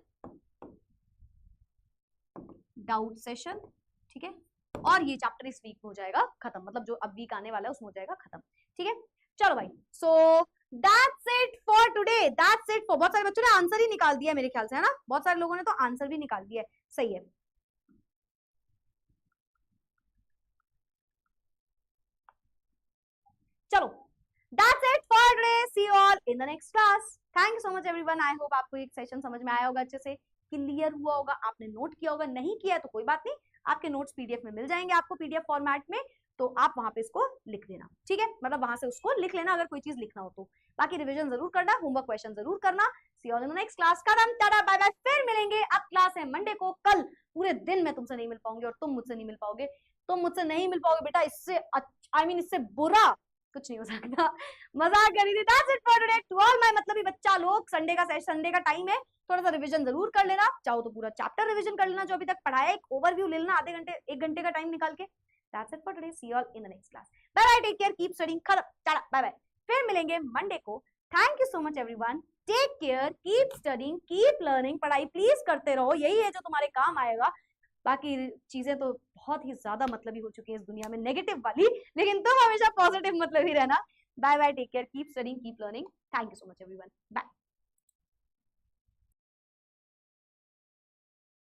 ठीक है, और ये चैप्टर इस वीक में हो जाएगा खत्म, मतलब जो अब वीक आने वाला है उसमें हो जाएगा खत्म। ठीक है, चलो भाई, so that's it for today, that's it for. बहुत सारे बच्चों ने आंसर ही निकाल दिया मेरे ख्याल से, है ना, बहुत सारे लोगों ने तो आंसर भी निकाल दिया है, सही है। चलो that's it for today, see you all in the next class. Thank you so much everyone. I hope आपको एक सेशन समझ में आया होगा, अच्छे से क्लियर हुआ होगा, आपने नोट किया होगा। नहीं किया है तो कोई बात नहीं, आपके नोट्स पीडीएफ में मिल जाएंगे आपको, पीडीएफ फॉर्मेट में, तो आप वहां पे इसको लिख देना। ठीक है, मतलब वहां से उसको लिख लेना अगर कोई चीज लिखना हो तो। बाकी रिवीजन जरूर करना, होमवर्क क्वेश्चन जरूर करना। See you all in the next class. Tata bye bye, फिर मिलेंगे। अब क्लास है मंडे को, कल पूरे दिन मैं तुमसे नहीं मिल पाऊंगी और तुम मुझसे नहीं मिल पाओगे, तुम मुझसे नहीं मिल पाओगे बेटा। इससे आई मीन इससे बुरा कुछ नहीं हो सकता। मजाक करी थी। That's it for today to all my मतलबी बच्चा लोग। संडे का टाइम है, थोड़ा सा रिवीजन जरूर कर लेना, चाहो तो पूरा चैप्टर रिवीजन कर लेना जो अभी तक पढ़ाया है, एक ओवरव्यू ले लेना आधे घंटे 1 घंटे का टाइम निकाल के। That's it for today, see you all in the next class. Bye bye, take care, keep studying, खत्म, टाटा, बाय बाय। फिर मिलेंगे मंडे को। Thank you so much everyone, take care, keep studying, keep learning. पढ़ाई प्लीज करते रहो, यही है जो तुम्हारे काम आएगा। बाकी चीजें तो बहुत ही ज्यादा मतलबी हो चुकी है इस दुनिया में, नेगेटिव वाली, लेकिन तुम हमेशा पॉजिटिव मतलब ही रहना। Bye bye, take care, keep studying, keep learning. Thank you so much everyone, bye.